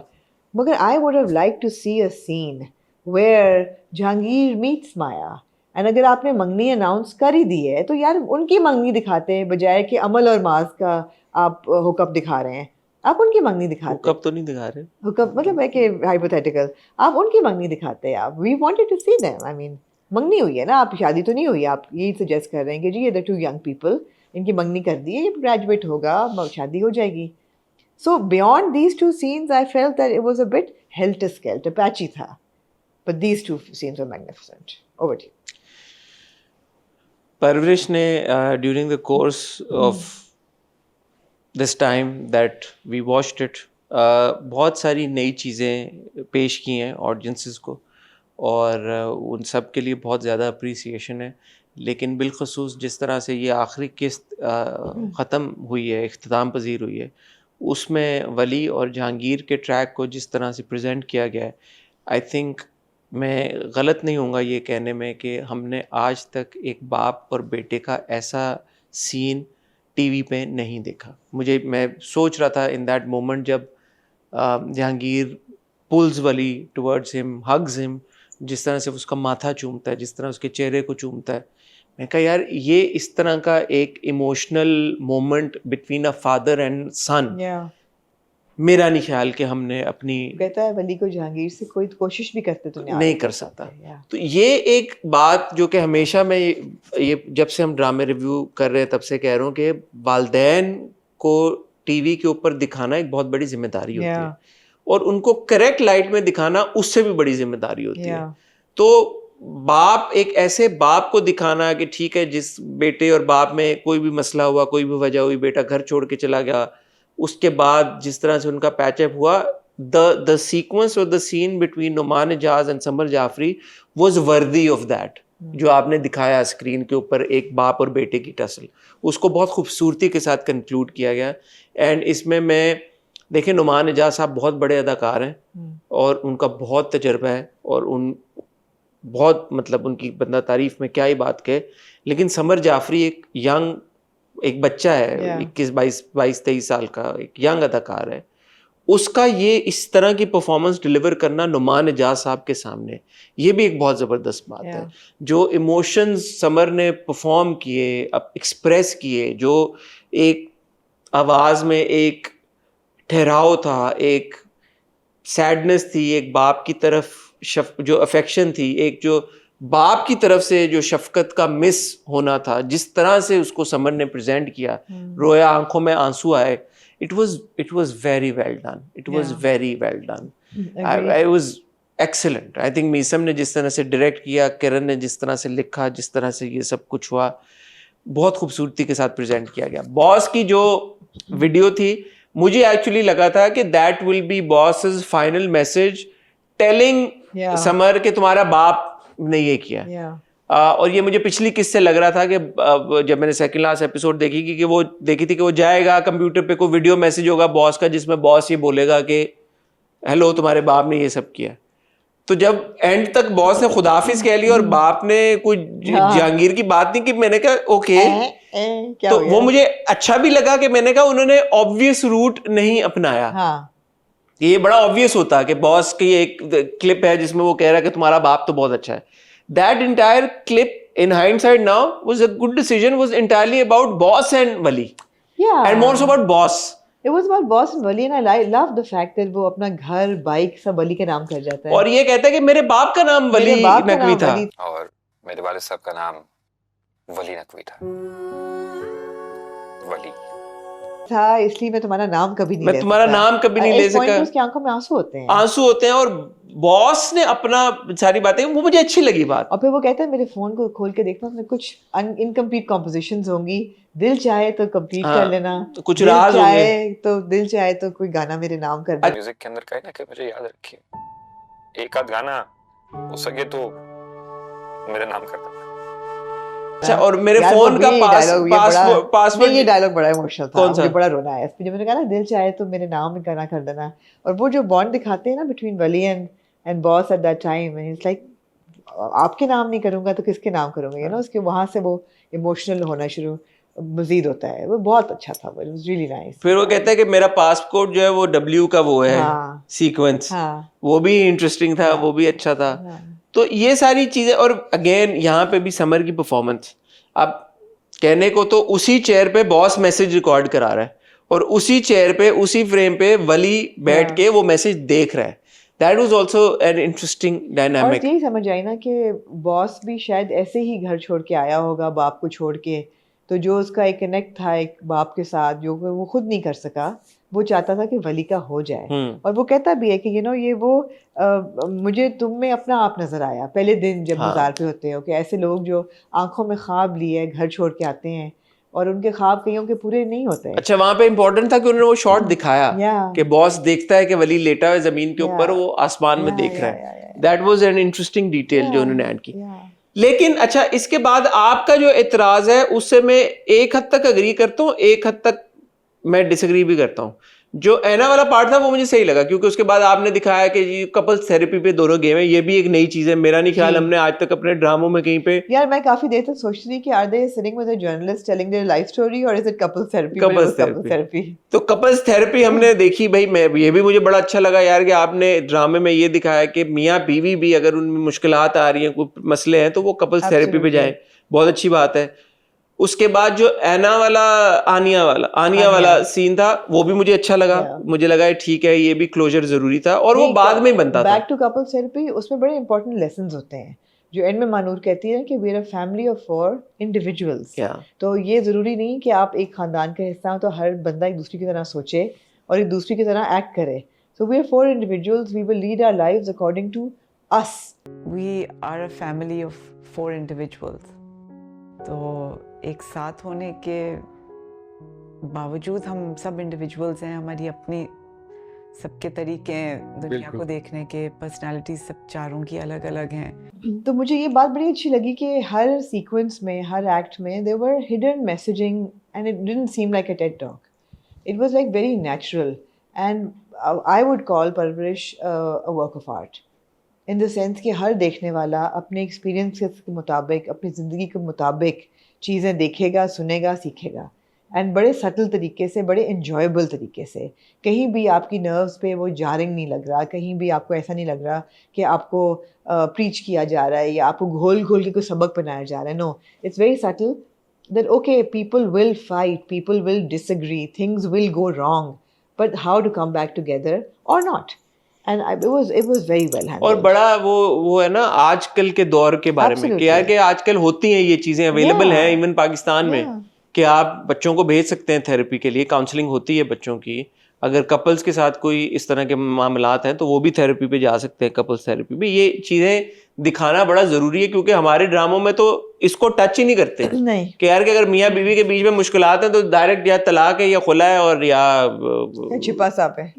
मगर I would have liked to see a scene where Jahangir meets Maya. And अगर आपने मंगनी अनाउंस कर ही दी है तो यार उनकी मंगनी दिखाते हैं, बजाय कि अमल और माज का आप हुकअप दिखा रहे हैं। आप उनकी मंगनी दिखाते, हुकअप तो नहीं दिखा रहे, हुकअप मतलब है कि हाइपोथेटिकल, आप उनकी मंगनी दिखाते हैं। आप we wanted to see them. I mean मंगनी हुई है ना, आप शादी तो नहीं हुई, आप यही सजेस्ट कर रहे हैं कि जी ये द 2 यंग पीपल, इनकी मंगनी कर दी है, ये ग्रेजुएट होगा, शादी हो जाएगी. So beyond these 2 scenes, I felt that it was a bit helter-skelter, patchy था. But these 2 scenes were magnificent. Over to you. Parwarish ने during the course of this time that we watched it बहुत सारी नई चीज़ें पेश की हैं audiences को, और उन सब के लिए बहुत ज़्यादा अप्रिसिएशन है. लेकिन बिलखसूस जिस तरह से ये आखिरी किस्त ख़त्म हुई है, इख्तिताम पजीर हुई है, उसमें वली और जहांगीर के ट्रैक को जिस तरह से प्रेजेंट किया गया है, आई थिंक मैं गलत नहीं होऊंगा ये कहने में कि हमने आज तक एक बाप और बेटे का ऐसा सीन टीवी पे नहीं देखा. मैं सोच रहा था इन दैट मोमेंट जब जहांगीर पुल्स वली टुवर्ड्स हिम, हग्स हिम, जिस तरह से उसका माथा चूमता है, जिस तरह उसके चेहरे को चूमता है, मैं कहा यार ये इस तरह का एक emotional moment between a father and son मेरा नहीं ख्याल कि हमने अपनी, कहता है वली को जहांगीर से कोई कोशिश भी करते तो नहीं कर सकता. तो ये एक बात जो कि हमेशा मैं ये जब से हम ड्रामे रिव्यू कर रहे हैं तब से कह रहा हूँ कि वालदैन को टीवी के ऊपर दिखाना एक बहुत बड़ी जिम्मेदारी होती है, और उनको करेक्ट लाइट में दिखाना उससे भी बड़ी जिम्मेदारी होती है. तो बाप, एक ऐसे बाप को दिखाना कि ठीक है जिस बेटे और बाप में कोई भी मसला हुआ, कोई भी वजह हुई, बेटा घर छोड़ के चला गया, उसके बाद जिस तरह से उनका पैचअप हुआ, द सीक्वेंस और the scene between Numan Ejaz and Samar Jafri was worthy of that. जो आपने दिखाया स्क्रीन के ऊपर एक बाप और बेटे की टसल, उसको बहुत खूबसूरती के साथ कंक्लूड किया गया. एंड इसमें मैं देखिए नुमान एजाज साहब बहुत बड़े अदाकार हैं और उनका बहुत तजर्बा है, और उन बहुत मतलब उनकी बंदा तारीफ में क्या ही बात कहे. लेकिन समर जाफरी एक बच्चा है, 21-22-23 साल का एक यंग अदाकार है, उसका ये इस तरह की परफॉर्मेंस डिलीवर करना नुमान एजाज साहब के सामने, ये भी एक बहुत ज़बरदस्त बात है. जो इमोशंस समर ने परफॉर्म किए, अब एक्सप्रेस किए, जो एक आवाज़ में एक ठहराव था, एक सैडनेस थी, एक बाप की तरफ जो अफेक्शन थी, एक जो बाप की तरफ से जो शफकत का मिस होना था, जिस तरह से उसको समर ने प्रेजेंट किया, रोया, आंखों में आंसू आए, it was very well done. It was very well done. I was excellent. I think Meesam ने जिस तरह से डायरेक्ट किया, किरण ने जिस तरह से लिखा, जिस तरह से ये सब कुछ हुआ, बहुत खूबसूरती के साथ प्रेजेंट किया गया. बॉस की जो वीडियो थी, मुझे एक्चुअली लगा था कि दैट विल बी बॉस's फाइनल मैसेज टेलिंग समर कि तुम्हारा बाप ने ये किया. और ये मुझे पिछली किस्से लग रहा था कि जब मैंने सेकंड लास्ट एपिसोड देखी कि वो देखी थी कि वो जाएगा कंप्यूटर पे, कोई वीडियो मैसेज होगा बॉस का जिसमें बॉस ये बोलेगा कि हेलो तुम्हारे बाप ने ये सब किया. तो जब एंड तक बॉस ने खुदाफिज कह लिया और बाप ने कोई जहांगीर की बात नहीं की, मैंने कहा ओके. तो वो मुझे अच्छा भी लगा कि मैंने कहा उन्होंने ऑब्वियस रूट नहीं अपनाया. ये बड़ा ऑब्वियस होता कि बॉस की एक क्लिप है जिसमें वो कह रहा है कि तुम्हारा बाप तो बहुत अच्छा है. That entire clip, in hindsight now, was a good decision. Was entirely about boss and Wali. Yeah. And more so about boss. It was about boss and Wali, and I love the fact that वो अपना घर, bike सब वली के नाम कर जाता है. और ये कहता है कि मेरे बाप का नाम वली नकवी था. और मेरे वालिद साहब का नाम वली नकवी था. वली था, इसलिए मैं तुम्हारा नाम कभी नहीं ले सकता. मैं तुम्हारा नाम कभी नहीं ले सका. उसकी आंखों में आंसू होते हैं. आंसू होते हैं, और बॉस ने अपना सारी बातें, वो मुझे अच्छी लगी बात. और फिर वो कहता है मेरे फोन को खोल के देखना, उसमें कुछ इनकम्प्लीट कॉम्पोजिशंस होंगी, दिल चाहे तो कंप्लीट कर लेना, कुछ राज होंगे, तो दिल चाहे तो कोई गाना मेरे नाम कर दे. म्यूजिक के अंदर का है ना कि मुझे याद रखिए, एक आध गाना हो सके तो मेरे नाम कर देना. अच्छा, और मेरे फोन का पासवर्ड, ये डायलॉग बड़ा इमोशनल था. कौन सा? मुझे बड़ा रोना आया जब मैंने कहा ना दिल चाहे तो मेरे नाम में गाना कर देना. और वो जो बॉन्ड दिखाते हैं ना between Wali and boss at that time, and it's like आपके नाम नहीं करूंगा तो किसके नाम करूंगा, यू नो. उसके वहां से वो इमोशनल होना शुरू मजीद होता है. वो बहुत अच्छा था, वो वाज रियली नाइस. फिर वो कहता है कि मेरा पासपोर्ट जो है वो W का वो है सीक्वेंस, वो भी इंटरेस्टिंग था, वो भी अच्छा था. तो ये सारी चीजें, और अगेन यहाँ पे भी समर की परफॉर्मेंस. अब कहने को तो उसी चेयर पे बॉस मैसेज रिकॉर्ड करा रहा है, और उसी चेयर पे उसी फ्रेम पे वली बैठ के वो मैसेज देख रहा है. That was also an interesting और डायनामिक. यही समझ आई ना कि बॉस भी शायद ऐसे ही घर छोड़ के आया होगा बाप को छोड़ के, तो जो उसका एक कनेक्ट था एक बाप के साथ जो वो खुद नहीं कर सका, वो चाहता था कि वली का हो जाए. और वो कहता भी है कि ये वो मुझे तुम में अपना आप नजर आया पहले दिन जब मज़ार पे होते हो, कि ऐसे लोग जो आंखों में ख्वाब लिए घर छोड़ के आते हैं और उनके ख्वाब कईयों के पूरे नहीं होते. अच्छा, वहां पे इम्पोर्टेंट था कि उन्होंने वो शॉट दिखाया Yeah. कि बॉस देखता है कि वली लेटा है जमीन के ऊपर, वो आसमान में देख रहा है. That was an interesting detail जो उन्होंने ऐड की. लेकिन अच्छा, इसके बाद आपका जो एतराज है उससे मैं एक हद तक अग्री करता हूँ, एक हद तक मैं डिसएग्री भी करता हूँ. जो ऐना वाला पार्ट था वो मुझे सही लगा, क्योंकि उसके बाद आपने दिखाया कि जी कपल्स थेरेपी पे दोनों गेम है. ये भी एक नई चीज है, मेरा नहीं ख्याल हमने आज तक अपने ड्रामों में कहीं पे. यार मैं काफी देर तक सोचती थी कि are they sitting with a journalist telling their life story और is it couples therapy. Couples therapy. तो कपल्स थेरेपी हमने देखी भाई. मैं ये भी मुझे बड़ा अच्छा लगा यार कि आपने ड्रामे में ये दिखाया कि मियाँ बीवी भी अगर उनमें मुश्किलात आ रही हैं, कोई मसले हैं, तो वो कपल्स थेरेपी पे जाएं. बहुत अच्छी बात है. उसके बाद जो ऐना वाला आनिया वाला सीन था वो भी मुझे अच्छा लगा. मुझे लगा ठीक है, ये भी क्लोजर जरूरी था और वो बाद में बनता था. बैक टू कपल्स थेरेपी, उसमें बड़े इंपॉर्टेंट लेसन्स होते हैं जो एंड में मानूर कहती है कि we are a family of 4 individuals. तो ये जरूरी नहीं कि आप एक खानदान का हिस्सा हो तो हर बंदा एक दूसरे की तरह सोचे और एक दूसरे की तरह एक्ट करे. So we are 4 individuals, we will lead our lives according to us. We are a family of 4 individuals. तो एक साथ होने के बावजूद हम सब इंडिविजुअल्स हैं, हमारी अपनी सबके तरीके हैं दुनिया को देखने के, पर्सनालिटी सब चारों की अलग अलग हैं. तो मुझे ये बात बड़ी अच्छी लगी कि हर सीक्वेंस में, हर एक्ट में there were hidden messaging and it didn't seem like a TED talk. It was like very natural and I would call Parwarish a work of art in the sense कि हर देखने वाला अपने एक्सपीरियंस के मुताबिक, अपनी ज़िंदगी के मुताबिक चीज़ें देखेगा, सुनेगा, सीखेगा. एंड बड़े सटल तरीके से, बड़े इन्जॉयबल तरीके से. कहीं भी आपकी नर्व्स पे वो जारिंग नहीं लग रहा, कहीं भी आपको ऐसा नहीं लग रहा कि आपको प्रीच किया जा रहा है या आपको घोल घोल के कोई सबक बनाया जा रहा है. No, it's very subtle that okay, people will fight, people will disagree, things will go wrong, but how to come back together और not. And it was very well handled. और बड़ा वो है ना आजकल के दौर के बारे में कि यार कि आजकल होती हैं ये चीजें, अवेलेबल हैं इवन पाकिस्तान में, कि आप बच्चों को भेज सकते हैं थेरेपी के लिए. काउंसलिंग होती है बच्चों की. अगर कपल्स के साथ कोई इस तरह के मामलात हैं तो वो भी थेरेपी पे जा सकते हैं, कपल्स थेरेपी पे. ये चीजें दिखाना बड़ा जरूरी है क्योंकि हमारे ड्रामों में तो इसको टच ही नहीं करते. नहीं कि यार कि अगर मियाँ बीवी के बीच में मुश्किलात हैं तो डायरेक्ट या तलाक है या खुला है और या छिपा सांप है.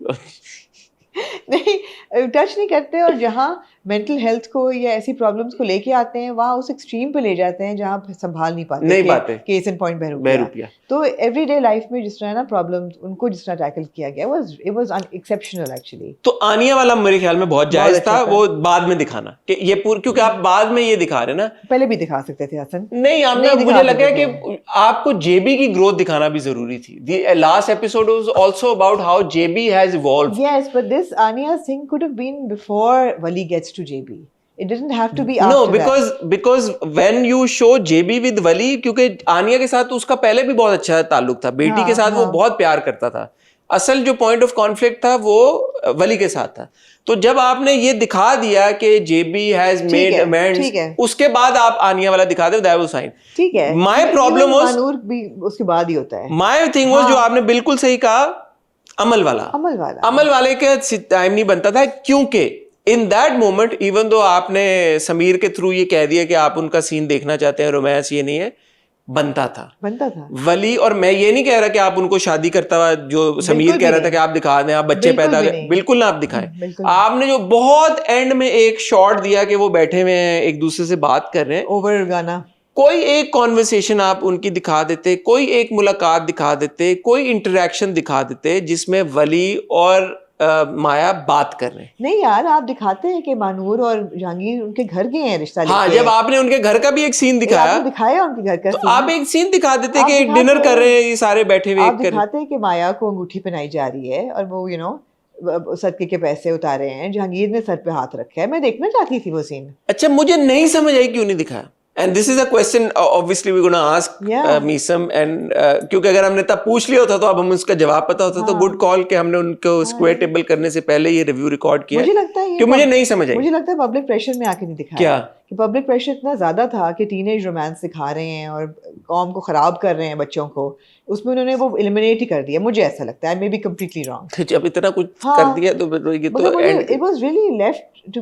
नहीं, टच नहीं करते. और जहाँ मेंटल हेल्थ को या ऐसी प्रॉब्लम्स को लेके आते हैं वहाँ उस एक्सट्रीम पे ले जाते हैं जहाँ संभाल नहीं पाते. Case in point Behroopia. तो एवरीडे लाइफ में जिस तरह ना प्रॉब्लम्स उनको जिस तरह टैकल किया गया इट वाज एक्सेप्शनल एक्चुअली. तो आनिया वाला मेरे ख्याल में बहुत जायज था वो बाद में दिखाना कि ये क्योंकि आप बाद में ये दिखा रहे ना, पहले भी दिखा सकते थे हसन. नहीं, हमने मुझे लगा कि आपको जेबी की ग्रोथ दिखाना भी जरूरी थी. Last episode was also about how JB has evolved. Yes, but this Aniya's thing could have been before Wali gets to JB. It didn't have to be after. No, because when you show JB with Wali, क्योंकि आनिया के साथ उसका पहले भी बहुत अच्छा ताल्लुक था, बेटी के साथ वो बहुत प्यार करता था. असल जो पॉइंट ऑफ कॉन्फ्लिक्ट था वो वली के साथ था. तो जब आपने ये दिखा दिया कि JB has made amends, उसके बाद आप आनिया वाला दिखा दे, that was fine. ठीक है. My problem was मानूर भी उसके बाद ही होता है. My thing was जो आपने बिल्कुल सही कहा, अमल वाले के टाइम नहीं बनता था क्योंकि in that moment even though आपने समीर के थ्रू ये कह दिया कि आप उनका सीन देखना चाहते हैं, रोमांस ये नहीं है, बनता था वली. और मैं ये नहीं कह रहा कि आप उनको शादी करता हुआ जो समीर कह रहा था कि आप दिखा दें, आप बच्चे पैदा करें, बिल्कुल ना आप दिखाएं. आपने जो बहुत एंड में एक शॉट दिया कि वो बैठे हुए हैं एक दूसरे से बात कर रहे हैं, ओवर गाना, कोई एक कॉन्वर्सेशन आप उनकी दिखा देते, कोई एक मुलाकात दिखा देते, कोई इंटरेक्शन दिखा देते जिसमें वली और माया बात कर रहे हैं. नहीं यार, आप दिखाते हैं कि मानूर और जहांगीर उनके घर गए हैं रिश्ता लेके. हाँ, जब आपने उनके घर का भी एक सीन दिखाया उनके घर का, तो आप एक सीन दिखा देते कि डिनर कर रहे हैं ये सारे बैठे हुए. आप दिखाते हैं कि माया को अंगूठी पहनाई जा रही है और वो सदके के पैसे उतारे हैं, जहांगीर ने सर पे हाथ रखा है. मैं देखना चाहती थी वो सीन. अच्छा, मुझे नहीं समझ आई क्यों नहीं दिखाया. And this is a question obviously we're going to ask Yeah. Meesam and क्योंकि अगर हमने तब पूछ लिया होता तो अब हम उसका जवाब पता होता तो गुड कॉल कि हमने उनको स्क्वायर टेबल करने से पहले ये रिव्यू रिकॉर्ड किया मुझे लगता है ये कि मुझे नहीं समझ आई मुझे लगता है पब्लिक प्रेशर में आके नहीं दिखाया क्या? कि पब्लिक प्रेशर इतना ज्यादा था कि टीनेज रोमांस दिखा रहे हैं और कौम को खराब कर रहे हैं बच्चों को, उसमें उन्होंने वो एलिमिनेट ही कर दिया। मुझे ऐसा लगता है, आई मे बी कंप्लीटली रॉन्ग। जब इतना कुछ हाँ। कर दिया तो फिर ये तो end- it was really left to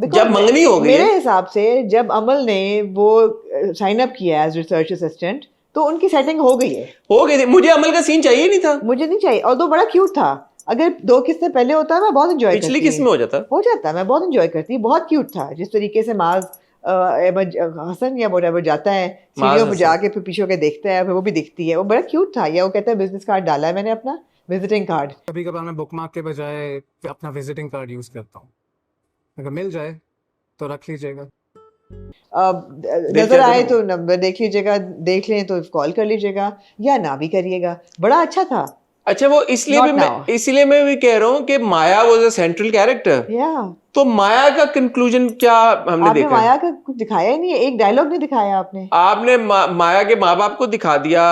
जब मंगनी हो गई मेरे है। हिसाब से जब अमल ने वो साइन अप किया एज रिसर्च असिस्टेंट तो उनकी सेटिंग हो गई है। हो गई थी। मुझे अमल का सीन चाहिए नहीं था, मुझे नहीं चाहिए, और दो बड़ा क्यूट था। अगर 2 किस्में पहले होता मैं बहुत एंजॉय करती। पिछली किस्त में हो जाता मैं बहुत एंजॉय करती, बहुत क्यूट था जिस तरीके से माज हसन या व्हाटएवर जाता है सीढ़ियों पे जाके फिर पीछे के देखता है, फिर वो भी दिखती है, वो बड़ा क्यूट था। या वो कहता है बिजनेस कार्ड डाला है मैंने अपना, विजिटिंग कार्ड। कभी कभार मैं बुक मार्क के बजाय अपना विजिटिंग कार्ड यूज करता हूँ, अगर मिल जाए तो रख लीजिएगा। नजर आए तो नंबर देख लीजिएगा, देख लें तो कॉल कर लीजिएगा या ना भी करिएगा। बड़ा अच्छा था। अच्छा वो इसलिए मैं भी कह रहा हूँ कि माया वाज अ सेंट्रल कैरेक्टर। या तो माया का कंक्लूजन क्या हमने आपने देखा? माया का कुछ दिखाया ही नहीं है, एक डायलॉग नहीं दिखाया आपने। आपने माया के माँ बाप को दिखा दिया,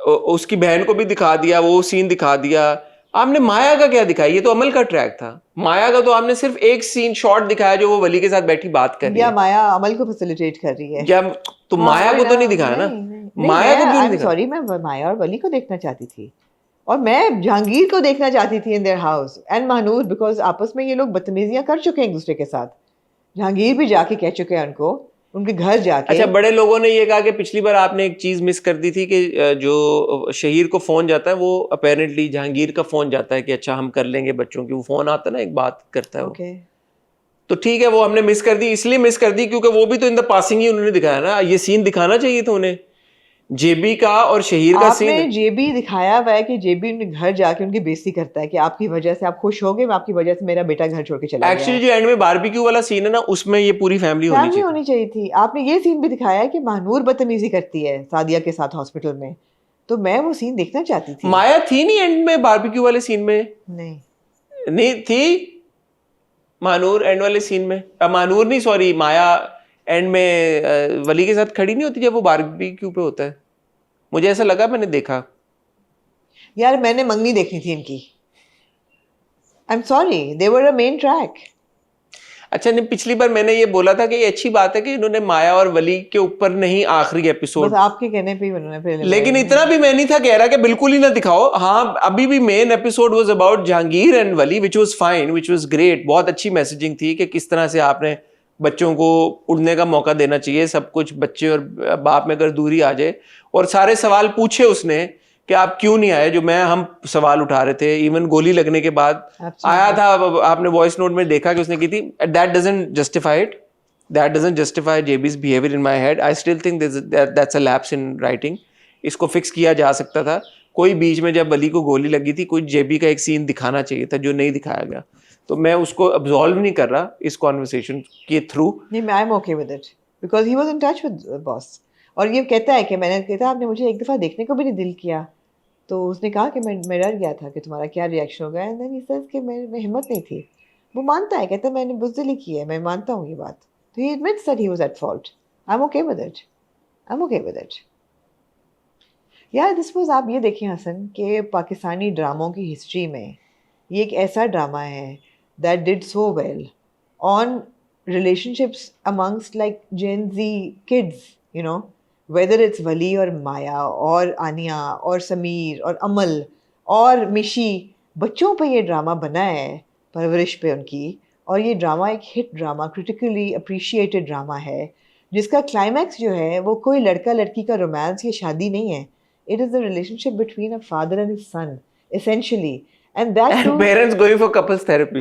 उसकी बहन को भी दिखा दिया, वो सीन दिखा दिया। आपने माया का क्या दिखाया? ये तो अमल का ट्रैक था। माया का तो आपने सिर्फ एक सीन शॉट दिखाया जो वो वली के साथ बैठी बात कर रही या है। माया अमल को फैसिलिटेट कर रही है। क्या तो माया को तो नहीं दिखाया ना? माया को क्यों नहीं दिखाया? सॉरी, मैं माया और वली को देखना चाहती थी, और मैं जहांगीर को देखना चाहती थी in their house and Mahnoor, because आपस में ये लोग बदतमीजियां कर चुके हैं एक दूसरे के साथ। जहांगीर भी जाके कह चुके हैं उनको, उनके घर जाके। अच्छा, बड़े लोगों ने ये कहा कि पिछली बार आपने एक चीज मिस कर दी थी कि जो शहीर को फोन जाता है वो अपेरेंटली जहांगीर का फोन जाता है कि अच्छा हम कर लेंगे बच्चों की। वो फोन आता है ना, एक बात करता है वो। ओके तो ठीक है, वो हमने मिस कर दी, इसलिए मिस कर दी क्योंकि वो भी तो इन द पासिंग ही उन्होंने दिखाया ना। ये सीन दिखाना चाहिए था उन्हें, जेबी का और शहीर का आपने सीन। जेबी दिखाया हुआ है कि जेबी उनके घर जाके उनकी बेइज्जती करता है कि आपकी वजह से आप खुश हो गए, मैं आपकी वजह से मेरा बेटा घर छोड़ के चला गया। एक्चुअली जो एंड में बारबेक्यू वाला सीन है ना, उसमें ये पूरी फैमिली होनी फैमिली चाहिए। होनी चाहिए थी। आपने ये सीन भी दिखाया है कि महानूर बदतमीजी करती है सादिया के साथ हॉस्पिटल में, तो मैं वो सीन देखना चाहती थी। माया थी नहीं एंड में बारबेक्यू वाले सीन में? नहीं थी मानूर एंड वाले सीन में। मानूर नहीं, सॉरी, माया एंड में वली के साथ खड़ी नहीं होती जब वो बारबेक्यू पे होता है। मुझे ऐसा लगा, मैंने देखा। यार मैंने मंगनी देखनी थी इनकी। I am sorry, they were a main track. अच्छा, नहीं, पिछली बार मैंने ये बोला था कि ये अच्छी बात है कि इन्होंने माया और वली के ऊपर नहीं आखिरी एपिसोड, बस आपके कहने पे ही उन्होंने फिर लेकिन इतना भी मैं नहीं था कह रहा कि बिल्कुल ही ना दिखाओ। हाँ, अभी भी main episode was about Jahangir and Wali, which was fine, which was great. बहुत अच्छी मैसेजिंग थी कि किस तरह से आपने बच्चों को उड़ने का मौका देना चाहिए। सब कुछ बच्चे और बाप में अगर दूरी आ जाए, और सारे सवाल पूछे उसने कि आप क्यों नहीं आए, जो हम सवाल उठा रहे थे। इवन गोली लगने के बाद आया था, आपने वॉइस नोट में देखा कि उसने की थी। That doesn't justify it, that doesn't justify JB's behaviour in my head. I still think that's a lapse in writing. इसको फिक्स किया जा सकता था। कोई बीच में जब वली को गोली लगी थी, कोई जेबी का एक सीन दिखाना चाहिए था जो नहीं दिखाया गया। तो मैं उसको अब्सॉल्व नहीं कर रहा इस कॉन्वर्सेशन के थ्रू। नहीं, I am okay with it because he was in touch with boss. और ये कहता है कि मैंने कहता आपने मुझे एक दफ़ा देखने को भी नहीं दिल किया, तो उसने कहा कि मैं डर गया था कि तुम्हारा क्या रिएक्शन होगा, एंड देन ही सेज कि मैं हिम्मत नहीं थी। वो मानता है, कहता है मैंने बुज़दिली की है, मैं मानता हूँ ये बात। तो ही admits that he was at fault. I am okay with it, I am okay with it. यार दिस वाज, आप ये देखें हसन कि पाकिस्तानी ड्रामों की हिस्ट्री में ये एक ऐसा ड्रामा है that did so well on relationships amongst like Gen Z kids, you know, whether it's Wali or Maya or Ania or Sameer or Amal और मिशी, बच्चों पे ये ड्रामा बना है, परवरिश पे उनकी। और ये ड्रामा एक hit drama, critically appreciated drama है, जिसका क्लाइमैक्स जो है वो कोई लड़का लड़की का रोमांस या शादी नहीं है। It is the relationship between a father and his son essentially, and that too, parents going for couples therapy,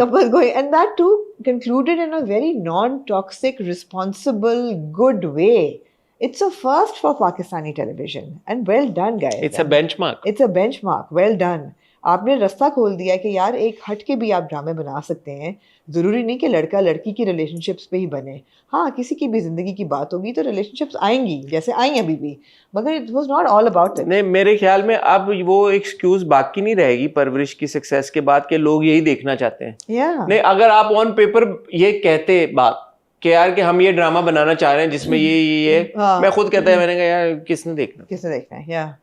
and that too concluded in a very non-toxic, responsible, good way. It's a first for Pakistani television, and well done, guys. it's a benchmark. It's a benchmark. Well done. आपने रास्ता खोल दिया कि यार एक हट के भी आप ड्रामे बना सकते हैं। ज़रूरी नहीं कि लड़का लड़की की रिलेशनशिप्स पे ही बने। हाँ, किसी की भी ज़िंदगी की बात होगी तो रिलेशनशिप्स आएंगी, जैसे आई अभी भी, मगर it was not all about it. नहीं, मेरे ख्याल में अब वो एक्सक्यूज बाकी नहीं रहेगी परवरिश की सक्सेस के बाद के लोग यही देखना चाहते हैं। Yeah. नहीं, अगर आप ऑन पेपर ये कहते बात कि यार कि हम ये ड्रामा बनाना चाह रहे हैं जिसमें ये हाँ। मैं खुद कहता है, मैंने कहा यार किसने देखना, किसने देखना है, या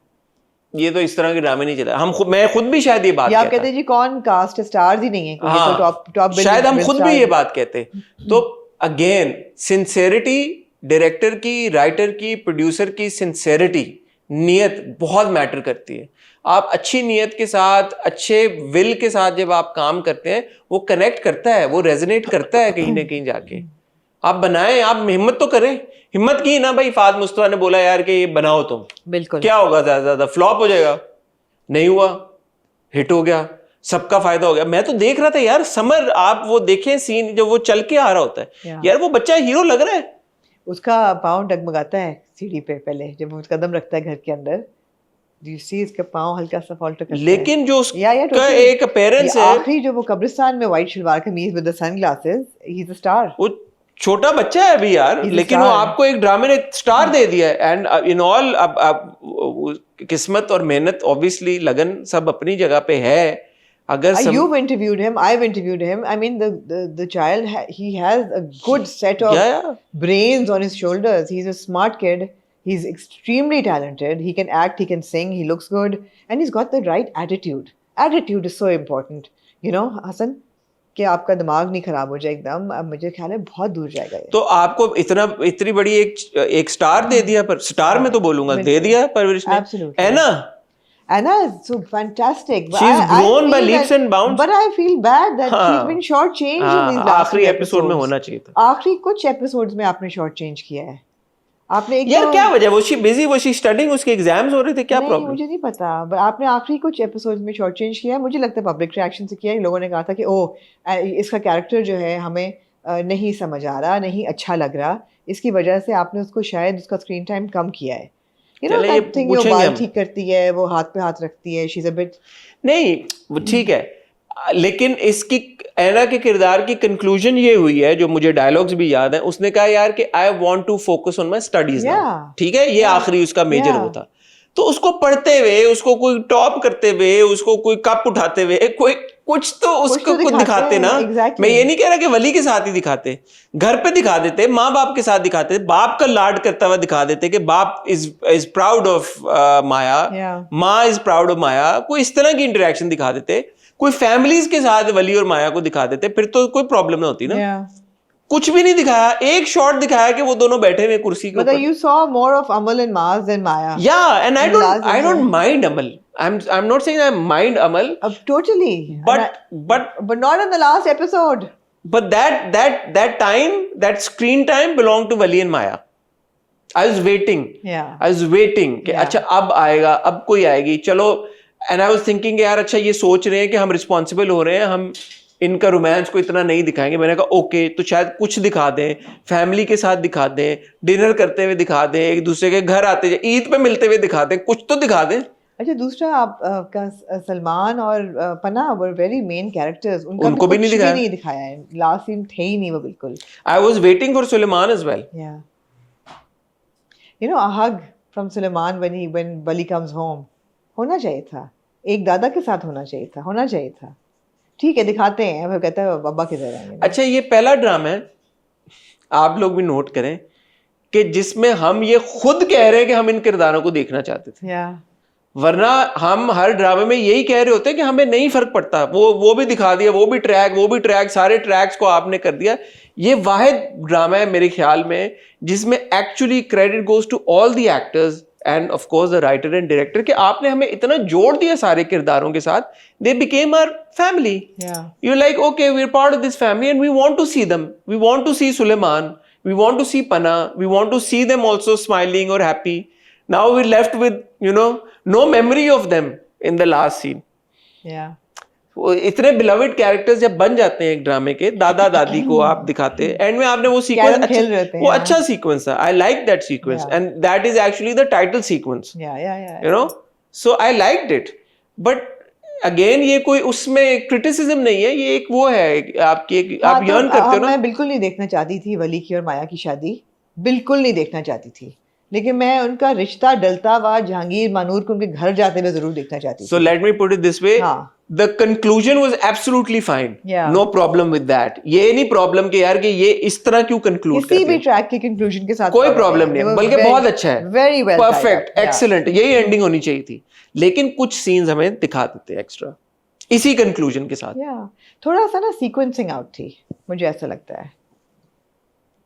ये तो इस तरह के ड्रामे नहीं चला। मैं खुद भी शायद ये बात या आप कहता कहते हैं जी कौन कास्ट स्टार्स ही नहीं है कोई, ये तो हाँ, टॉप शायद हम खुद भी ये बात कहते। तो अगेन सिंसेरिटी, डायरेक्टर की, राइटर की, प्रोड्यूसर की सिंसेरिटी, नियत बहुत मैटर करती है। आप अच्छी नियत के साथ, अच्छे विल के साथ जब आप काम करते हैं, वो कनेक्ट करता है, वो रेजोनेट करता है कहीं ना कहीं जाके। आप बनाएं, आप हिम्मत तो करें। हिम्मत की ना भाई, फाद मुस्तफा ने बोला यार कि ये बनाओ तुम, बिल्कुल क्या होगा, ज्यादा फ्लॉप हो जाएगा, नहीं हुआ, हिट हो गया, सबका फायदा हो गया। मैं तो देख रहा था यार समर, आप वो देखें सीन जब वो चल के आ रहा होता है, यार वो बच्चा हीरो लग रहा है। उसका पाँव डगमगाता है सीढ़ी पे पहले जब वो कदम रखता है घर के अंदर, you see इसका पाँव हल्का सा फॉल्टर करता है। लेकिन जो या उसका एक अपीयरेंस है, आखिरी जो वो कब्रिस्तान में व्हाइट शलवार कमीज with the sunglasses, he is a star. वो छोटा बच्चा है अभी यार, He's a लेकिन वो star. आपको एक ड्रामे ने स्टार दे दिया है। एंड इन ऑल, अब किस्मत और मेहनत, ऑब्वियसली लगन सब अपनी जगह पे है। अगर You've interviewed him, I've interviewed him. I mean, the child, he has a good set of Yeah. brains on his shoulders. He's a smart kid. He's extremely talented. He can act, he can sing, he looks good, and he's got the right attitude. Attitude is so important. You know, Hassan, कि आपका दिमाग नहीं खराब हो जाए एकदम, अब मुझे ख्याल है बहुत दूर जाएगा ये। तो आपको इतनी बड़ी एक स्टार दे दिया, पर स्टार में तो बोलूंगा दे दिया परवरिश ने, Absolutely. है ना? Anna is so fantastic. But She's I grown by feel leaps that- and bounds. But I feel bad that हाँ. she's been shortchanged in these हाँ, last आखिरी few एपिसोड में episodes. होना चाहिए था। आखिरी कुछ एपिसोड्स में आपने शॉर्ट चेंज किया है। आपने एक यार तो- क्या वजह, वो शी बिजी, वो शी स्टडिंग, उसके एग्जाम्स हो रहे थे, क्या नहीं, प्रॉब्लम? मुझे नहीं पता, but आपने आखिरी कुछ एपिसोड्स में शॉर्ट चेंज किया है। मुझे लगता है पब्लिक रिएक्शन से किया है। लोगों ने कहा था कि इसका कैरेक्टर जो है हमें नहीं समझ आ रहा, नहीं अच्छा लग रहा, इसकी वजह से आपने उसको शायद उसका स्क्रीन टाइम कम किया है। You know चलिए, ये that thing, वो पूछेंगे बाल हम। ठीक करती है, वो हाथ पे हाथ रखती है, she's a bit नहीं, वो ठीक है, लेकिन इसकी ऐना के किरदार की कंक्लूजन ये हुई है, जो मुझे डायलॉग्स भी याद है, उसने कहा यार कि I want to focus on my studies. ठीक है, ये आखिरी उसका मेजर वो था। तो उसको पढ़ते हुए, उसको कोई टॉप करते हुए, उसको कोई कप उठाते हुए, कोई कुछ तो उसको कुछ दिखाते ना। मैं ये नहीं कह रहा कि वली के साथ ही दिखाते, घर पे दिखा देते, माँ बाप के साथ दिखाते, बाप का लाड करता हुआ दिखा देते कि बाप इज प्राउड ऑफ माया, माँ इज प्राउड ऑफ माया, कोई इस तरह की इंटरेक्शन दिखा देते, कोई फैमिलीज के साथ वली और माया को दिखा देते, फिर तो कोई प्रॉब्लम ना होती ना। कुछ भी नहीं दिखाया, एक शॉट दिखाया कि वो दोनों बैठे हुए कुर्सी के ऊपर। You saw more of Amal and Maz than Maya. Yeah, and I don't mind Amal. I'm not saying I mind Amal. Totally. But not in the last episode. But that time, that screen time belonged to Wali and Maya. I was waiting. Yeah. I was waiting कि अच्छा अब आएगा, अब कोई आएगी, चलो। And I was thinking यार अच्छा ये सोच रहे हैं कि हम रिस्पॉन्सिबल हो रहे हैं, हम इनका रोमांस को इतना नहीं दिखाएंगे। मैंने कहा ओके, तो शायद कुछ दिखा दें, फैमिली के साथ दिखा दें, डिनर करते हुए दिखा दें, एक दूसरे के घर आते, ईद पे मिलते हुए दिखा दें, कुछ तो दिखा दें। अच्छा, दूसरा आपका सलमान और पना वर वेरी मेन कैरेक्टर्स, उनको भी नहीं दिखाया है। लास्ट सीन थे ही नहीं वो बिल्कुल। I was waiting for Suleman as well. Yeah you know, a hug from Suleman when Wali comes home होना चाहिए था, एक दादा के साथ होना चाहिए था। ठीक है, दिखाते हैं, वो कहता है बाबा किधर आएंगे। अच्छा, ये पहला ड्रामा है, आप लोग भी नोट करें, कि जिसमें हम ये खुद कह रहे हैं कि हम इन किरदारों को देखना चाहते थे। वरना हम हर ड्रामे में यही कह रहे होते हैं कि हमें नहीं फर्क पड़ता, वो भी दिखा दिया, वो भी ट्रैक, सारे ट्रैक्स को आपने कर दिया। ये वाहिद ड्रामा है मेरे ख्याल में जिसमें actually credit goes to all the actors and of course the writer and director, कि आपने हमें इतना जोड़ दिया सारे किरदारों के साथ। They became our family. You like okay, we are part of this family and we want to see them, we want to see Suleman, we want to see Panna, we want to see them also smiling और happy. Now we left with no memory of them in the last scene. वो इतने beloved characters जब बन जाते हैं एक ड्रामे के, दादा दादी को आप दिखाते हैं, एंड में आपने वो सीक्वेंस, वो अच्छा सीक्वेंस था। I like that sequence and that is actually the title sequence. You know, so I liked it. But again ये कोई उसमें criticism नहीं है, ये एक वो है आपकी एक, आप yearn करते हो ना। मैं बिल्कुल नहीं देखना चाहती थी वली की और माया की शादी, बिल्कुल नहीं देखना चाहती थी, लेकिन मैं उनका रिश्ता डलता हुआ जहांगीर मानूर को उनके घर जाते हुए जरूर देखना चाहती थी। So let me put it this way, the conclusion was absolutely fine. Yeah. No problem with that. ये नहीं problem कि यार कि ये इस तरह क्यों conclude किसी करते भी हैं. ट्रैक के कंक्लूजन के साथ कोई problem प्रॉब्लम नहीं They है, were बल्कि very- बहुत अच्छा है. very well tied perfect, up. Yeah. Excellent. यही एंडिंग होनी चाहिए थी. लेकिन कुछ सीन्स हमें दिखा देते हैं एक्स्ट्रा इसी कंक्लूजन के साथ. Yeah. थोड़ा सा ना सीक्वेंसिंग आउट थी, मुझे ऐसा लगता है.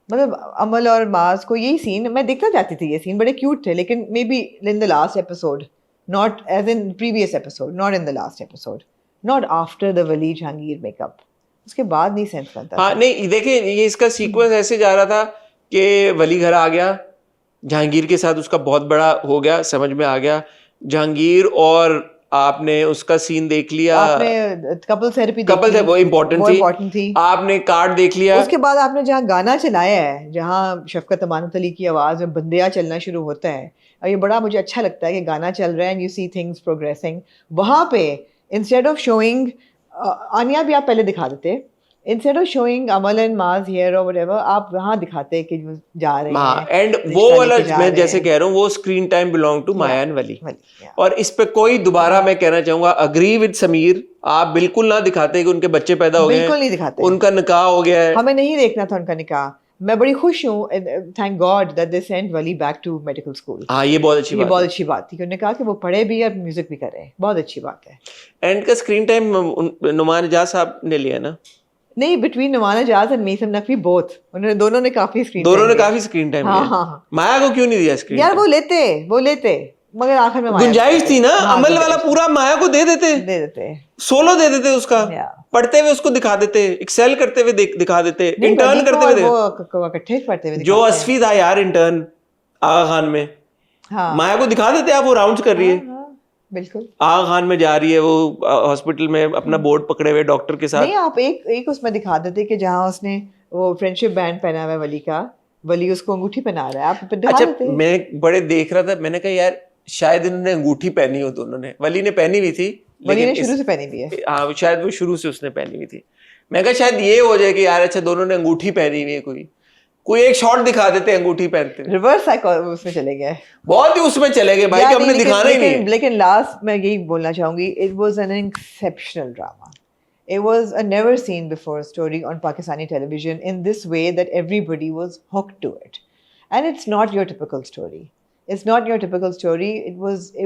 मतलब अमल और माज को यही सीन मैं देखना चाहती थी. ये सीन बड़े क्यूट थे, लेकिन maybe in the last episode, not as in previous episode, not in the last episode, not after the Wali Jahangir makeup. उसके बाद नहीं सेंस बनता. हाँ नहीं देखिए ये इसका सीक्वेंस ऐसे जा रहा था कि वली घर आ गया, जहांगीर के साथ उसका बहुत बड़ा हो गया, समझ में आ गया. जहांगीर और आपने उसका सीन देख लिया. आपने कपल थेरेपी कपल थे वो इम्पोर्टेंट थी. आपने कार्ड देख लिया. उसके बाद आपने जहाँ गाना चलाया है, जहाँ शफकत अमानत अली की आवाज में बंदिया चलना शुरू होता है, और ये बड़ा मुझे अच्छा लगता है कि गाना चल रहा है and you see things progressing. वहाँ पे इंस्टेड ऑफ शोइंग आनिया भी आप पहले दिखा देते, instead of showing Amal and माज हियर और व्हाटएवर, आप वहाँ दिखाते कि वो जा रहे हाँ हैं एंड रिश्ता वो वाला लेके जा मैं रहे जैसे हैं. कह रहा हूँ वो screen time belong to Maya and Wali. Yeah. और इस पे कोई दोबारा मैं कहना चाहूंगा अग्री विद समीर, आप बिल्कुल ना दिखाते कि उनके बच्चे पैदा हो गए बिल्कुल हैं, नहीं दिखाते. उनका निकाह हो गया है. हमें नहीं देखना था उनका निकाह. मैं बड़ी खुश हूँ, thank God that they sent Wali back to medical school. हाँ ये बहुत अच्छी ये बात बहुत है. अच्छी बात थी कि उन्होंने कहा कि वो पढ़े भी और म्यूजिक भी करें. बहुत अच्छी बात है. एंड का स्क्रीन टाइम नुमान इजाज साहब ने लिया ना. नहीं, between Numan Ijaz and Meesam Naqvi both, उन्होंने दोनों ने काफी स्क्रीन दोनों ने काफी स्क्रीन टाइम हाँ, लिया. हाँ, हाँ. माया को क्यों नहीं दिया स्क्रीन यार टाइम? वो लेते मगर आखिर में माया गुंजाइश थी ना. हाँ, अमल गुंजाइश वाला पूरा माया को दे देते, दे देते. सोलो दे देते उसका. Yeah. पढ़ते हुए उसको दिखा देते, एक्सेल करते हुए दिखा देते, नहीं, इंटर्न वली को करते हुए और वो इकट्ठे पढ़ते हुए जो दिखाते हैं. असफी था यार इंटर्न आगा खान में, हाँ, माया को दिखा देते आप वो राउंड्स कर रही है. हाँ, बिल्कुल. आगा खान में जा रही है वो हॉस्पिटल में अपना बोर्ड पकड़े हुए डॉक्टर के साथ. नहीं, आप एक उसमें दिखा देते कि जहाँ उसने वो फ्रेंडशिप बैंड पहना हुआ है वली का, वली उसको अंगूठी पहना रहा है, आप दिखा अच्छा देते. मैं बड़े देख रहा था, मैंने कहा यार शायद इन्होंने अंगूठी पहनी हो दोनों ने. वली ने पहनी हुई थी, वली ने लेकिन शुरू से पहनी भी है. हाँ शायद वो शुरू से उसने पहनी हुई थी. मैं कहा शायद ये हो जाए कि यार अच्छा दोनों ने अंगूठी पहनी हुई है, कोई एक शॉट दिखा देते अंगूठी पहनते हुए. रिवर्स उसमें चले गए. बहुत ही उसमें चले गए भाई कि हमने दिखाना ही नहीं है. लेकिन लास्ट मैं यही बोलना चाहूंगी, it was an exceptional drama. It was a never seen before story on Pakistani television in this way that everybody was hooked to it. And it's not your typical story. It's not your typical story. It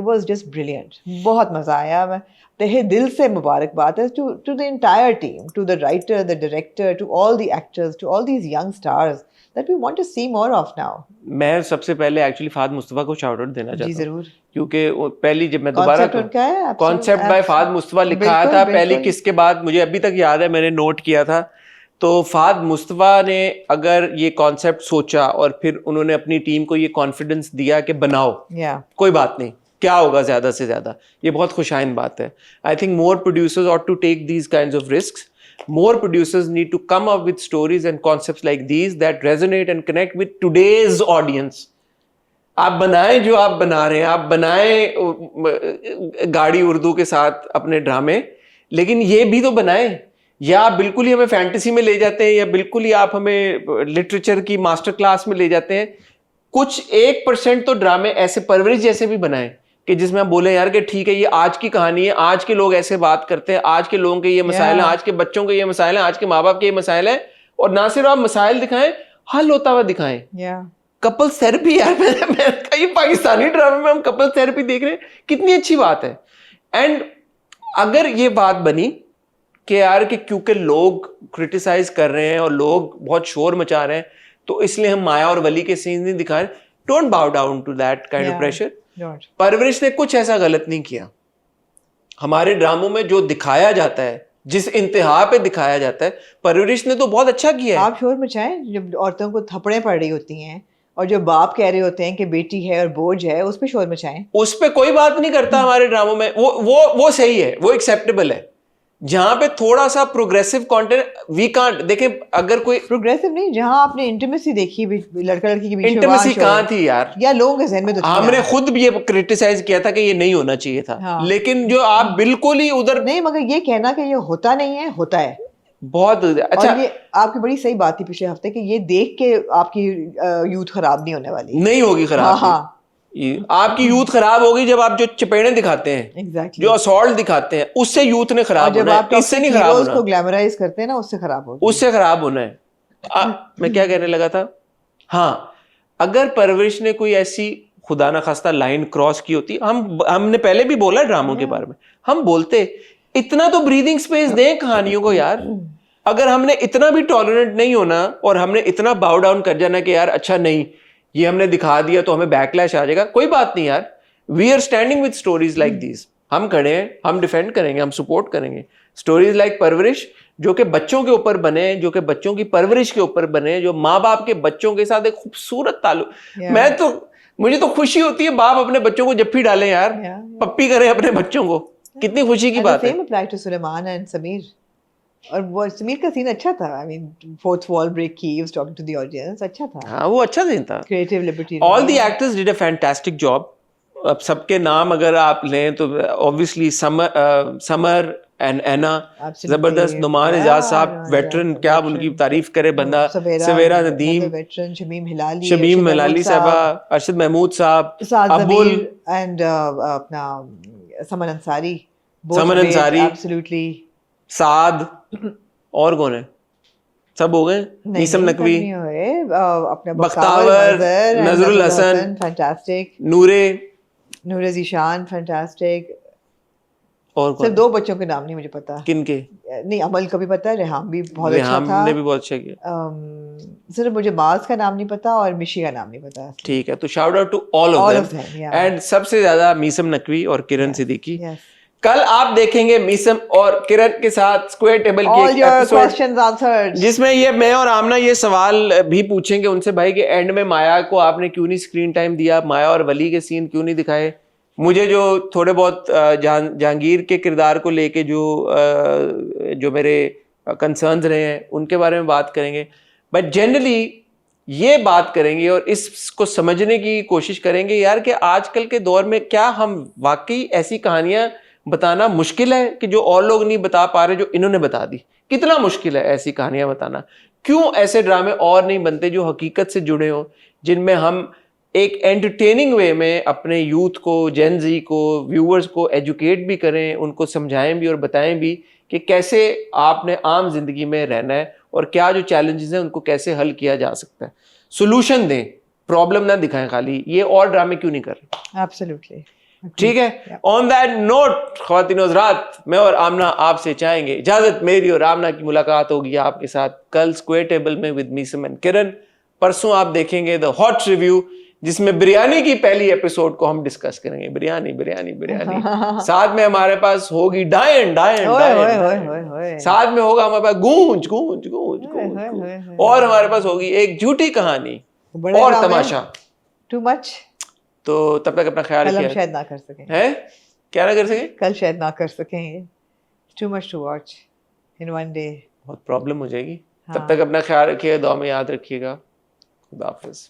was just brilliant. बहुत मजा आया. मैं तहे दिल से मुबारकबाद है to the entire team, to the writer, the director, to all the actors, to all these young stars that we want to see more of now. मैं सबसे पहले एक्चुअली फाद मुस्तफा को शाउट आउट देना जी चाहता हूँ, जरूर. क्योंकि पहली जब मैं दोबारा Concept उनका है. कॉन्सेप्ट बाय फाद मुस्तफा लिखा बिल्कुल, था. पहली बिल्कुल. किस के बाद मुझे अभी तक याद है, मैंने नोट किया था. तो फाद मुस्तफा ने अगर ये कॉन्सेप्ट सोचा और फिर उन्होंने अपनी टीम को ये कॉन्फिडेंस दिया कि बनाओ, Yeah. कोई बात नहीं, क्या होगा ज्यादा से ज्यादा, ये बहुत खुशाइन बात है. I think more producers ought to take these kinds of risks. More producers need to come up with stories and concepts like these that resonate and connect with today's audience. आप बनाएं जो आप बना रहे हैं, आप बनाएं गाड़ी उर्दू के साथ अपने ड्रामे, लेकिन ये भी तो बनाएं. या आप बिल्कुल ही हमें फैंटेसी में ले जाते हैं, या बिल्कुल ही आप हमें लिटरेचर की मास्टर क्लास में ले जाते हैं. कुछ 1% तो ड्रामे ऐसे परवरिश जैसे भी बनाएं कि जिसमें आप बोले यार कि ठीक है ये आज की कहानी है, आज के लोग ऐसे बात करते हैं, आज के लोगों के ये मसाइल हैं, आज के बच्चों के ये मसाइल हैं, आज के माँ बाप के ये मसाइल हैं. और ना सिर्फ आप मसाइल दिखाएं, हल होता हुआ दिखाएं. Yeah. कपल थेरेपी यार, मैंने कहा ये पाकिस्तानी ड्रामे में हम कपल थेरेपी देख रहे हैं, कितनी अच्छी बात है. एंड अगर ये बात बनी कि यार कि क्योंकि लोग क्रिटिसाइज कर रहे हैं और लोग बहुत शोर मचा रहे हैं, तो इसलिए हम माया और वली के सीन नहीं दिखा रहे, don't bow down to that kind of pressure. Don't. Parwarish ने कुछ ऐसा गलत नहीं किया. हमारे ड्रामों में जो दिखाया जाता है, जिस इंतहा पे दिखाया जाता है, परवरिश ने तो बहुत अच्छा किया है. आप शोर मचाएं जब औरतों को थप्पड़ें पड़ रही होती हैं, और जो बाप कह रहे होते हैं कि बेटी है और बोझ है, उस पे शोर मचाएं. उस पे कोई बात नहीं करता हमारे ड्रामों में. वो सही है, वो एक्सेप्टेबल है. जहां पे थोड़ा सा प्रोग्रेसिव कंटेंट वी कांट. देखें अगर कोई प्रोग्रेसिव नहीं, जहां आपने इंटीमेसी देखी लड़का लड़की के बीच में, इंटीमेसी वहाँ कहां शोर. थी यार. या लोगों के जहन में तो थी हमने यार. खुद भी ये क्रिटिसाइज किया था कि ये नहीं होना चाहिए था. हाँ. लेकिन जो आप बिल्कुल ही उधर नहीं, मगर ये कहना कि ये होता नहीं है, होता है. बहुत अच्छा. और ये आपकी बड़ी सही बात थी पिछले हफ्ते कि ये देख के आपकी यूथ खराब नहीं होने वाली. नहीं होगी खराब. हाँ, हाँ. आपकी यूथ खराब होगी जब आप जो चपेड़े दिखाते हैं, एग्जैक्टली जो असॉल्ट दिखाते हैं, उससे यूथ ने और खराब जब होना आप है, इससे नहीं खराब हीरोज होना, को ग्लैमराइज करते हैं ना, उससे खराब होगा। उससे खराब होना है। मैं क्या कहने लगा था, हाँ, अगर परवरिश ने कोई ऐसी खुदा ना खास्ता लाइन क्रॉस की होती, हमने पहले भी बोला ड्रामों के बारे में, हम बोलते इतना तो ब्रीदिंग स्पेस दें कहानियों को यार। अगर हमने इतना भी टॉलरेंट नहीं होना और हमने इतना बाउ डाउन कर जाना कि यार अच्छा नहीं ये हमने दिखा दिया तो हमें बैकलैश आ जाएगा, कोई बात नहीं यार, we are standing with stories like these, हम खड़े हैं, हम डिफेंड करेंगे, हम सपोर्ट करेंगे। स्टोरीज लाइक परवरिश जो कि बच्चों के ऊपर बने, जो कि बच्चों की परवरिश के ऊपर बने, जो माँ बाप के बच्चों के साथ एक खूबसूरत ताल्लुक, मुझे तो खुशी होती है बाप अपने बच्चों को जफ्फी डाले यार, पप्पी करे अपने बच्चों को, कितनी खुशी की बात है। Same apply to Suleman and Sameer. और वो समीर का सीन अच्छा था, I mean fourth wall break की, he was talking to the audience, अच्छा था। हाँ वो अच्छा सीन था, creative liberty. All the actors did a fantastic job. अब सबके नाम अगर आप लें तो ऑब्वियसली समर एंड एना जबरदस्त, नुमान एजाज साहब वेटरन, क्या उनकी तारीफ करे बंदा, सवेरा नदीम, वेटरन, शमीम मलाली साहबा, अरशद महमूद साहब, अबुल एंड अपना समन अंसारी, समन अंसारी, एब्सोल्युटली, साद, और कौन है, सब हो गए, मीसम नकवी, अपना बख्तावर, नजरुल हसन, फैंटास्टिक, नूरे ज़ीशान, फैंटास्टिक। और कौन, सिर्फ 2 बच्चों के नाम नहीं मुझे पता, किनके, नहीं अमल का भी पता है, रेहाम भी बहुत अच्छा रेहाम था, ने भी बहुत अच्छा किया, सिर्फ मुझे बाज का नाम नहीं पता और मिशी का नाम नहीं पता। ठीक है, तो shout out to all of them, and सबसे ज्यादा मीसम नकवी और किरण सिद्दीकी। कल आप देखेंगे मीसम और किरण के साथ स्क्वायर टेबल की एक एपिसोड, जिसमें ये मैं और आमना ये सवाल भी पूछेंगे उनसे, भाई कि एंड में माया को आपने क्यों नहीं स्क्रीन टाइम दिया, माया और वली के सीन क्यों नहीं दिखाए, मुझे जो थोड़े बहुत जहांगीर के किरदार को लेके जो मेरे कंसर्न्स रहे हैं उनके बारे में बात करेंगे, बट जनरली ये बात करेंगे और इसको समझने की कोशिश करेंगे यार कि आजकल के दौर में क्या हम वाकई ऐसी कहानियां बताना मुश्किल है कि जो और लोग नहीं बता पा रहे जो इन्होंने बता दी, कितना मुश्किल है ऐसी कहानियां बताना, क्यों ऐसे ड्रामे और नहीं बनते जो हकीकत से जुड़े हों, जिनमें हम एक एंटरटेनिंग वे में अपने यूथ को, जेन जी को, व्यूअर्स को एजुकेट भी करें, उनको समझाएं भी और बताएं भी कि कैसे आपने आम जिंदगी में रहना है और क्या जो चैलेंजेस हैं उनको कैसे हल किया जा सकता है, सोल्यूशन दें, प्रॉब्लम ना दिखाएं खाली। ये और ड्रामे क्यों नहीं कर रहे? एब्सोल्युटली, ठीक है। ऑन दैट नोट ख्वातीन हज़रात, मैं और आमना आपसे चाहेंगे इजाजत, मेरी और आमना की मुलाकात होगी आपके साथ कल स्क्वायर टेबल में विद मीसम एंड किरण। परसों आप देखेंगे द हॉट रिव्यू, जिसमें बिरयानी की पहली एपिसोड को हम डिस्कस करेंगे, बिरयानी बिरयानी बिरयानी साथ में हमारे पास होगी डायन, साथ में होगा हमारे पास गूंज गूंज गूंज गूंज, और हमारे पास होगी एक झूठी कहानी और तमाशा। Too much. तो तब तक अपना ख्याल रखिए। शायद ना कर सकें, है क्या ना कर सके, कल शायद ना कर सकेंगे, too much to watch in one day, बहुत प्रॉब्लम हो जाएगी। तब तक अपना ख्याल रखिए, दुआ में याद रखिएगा। खुदा हाफिज।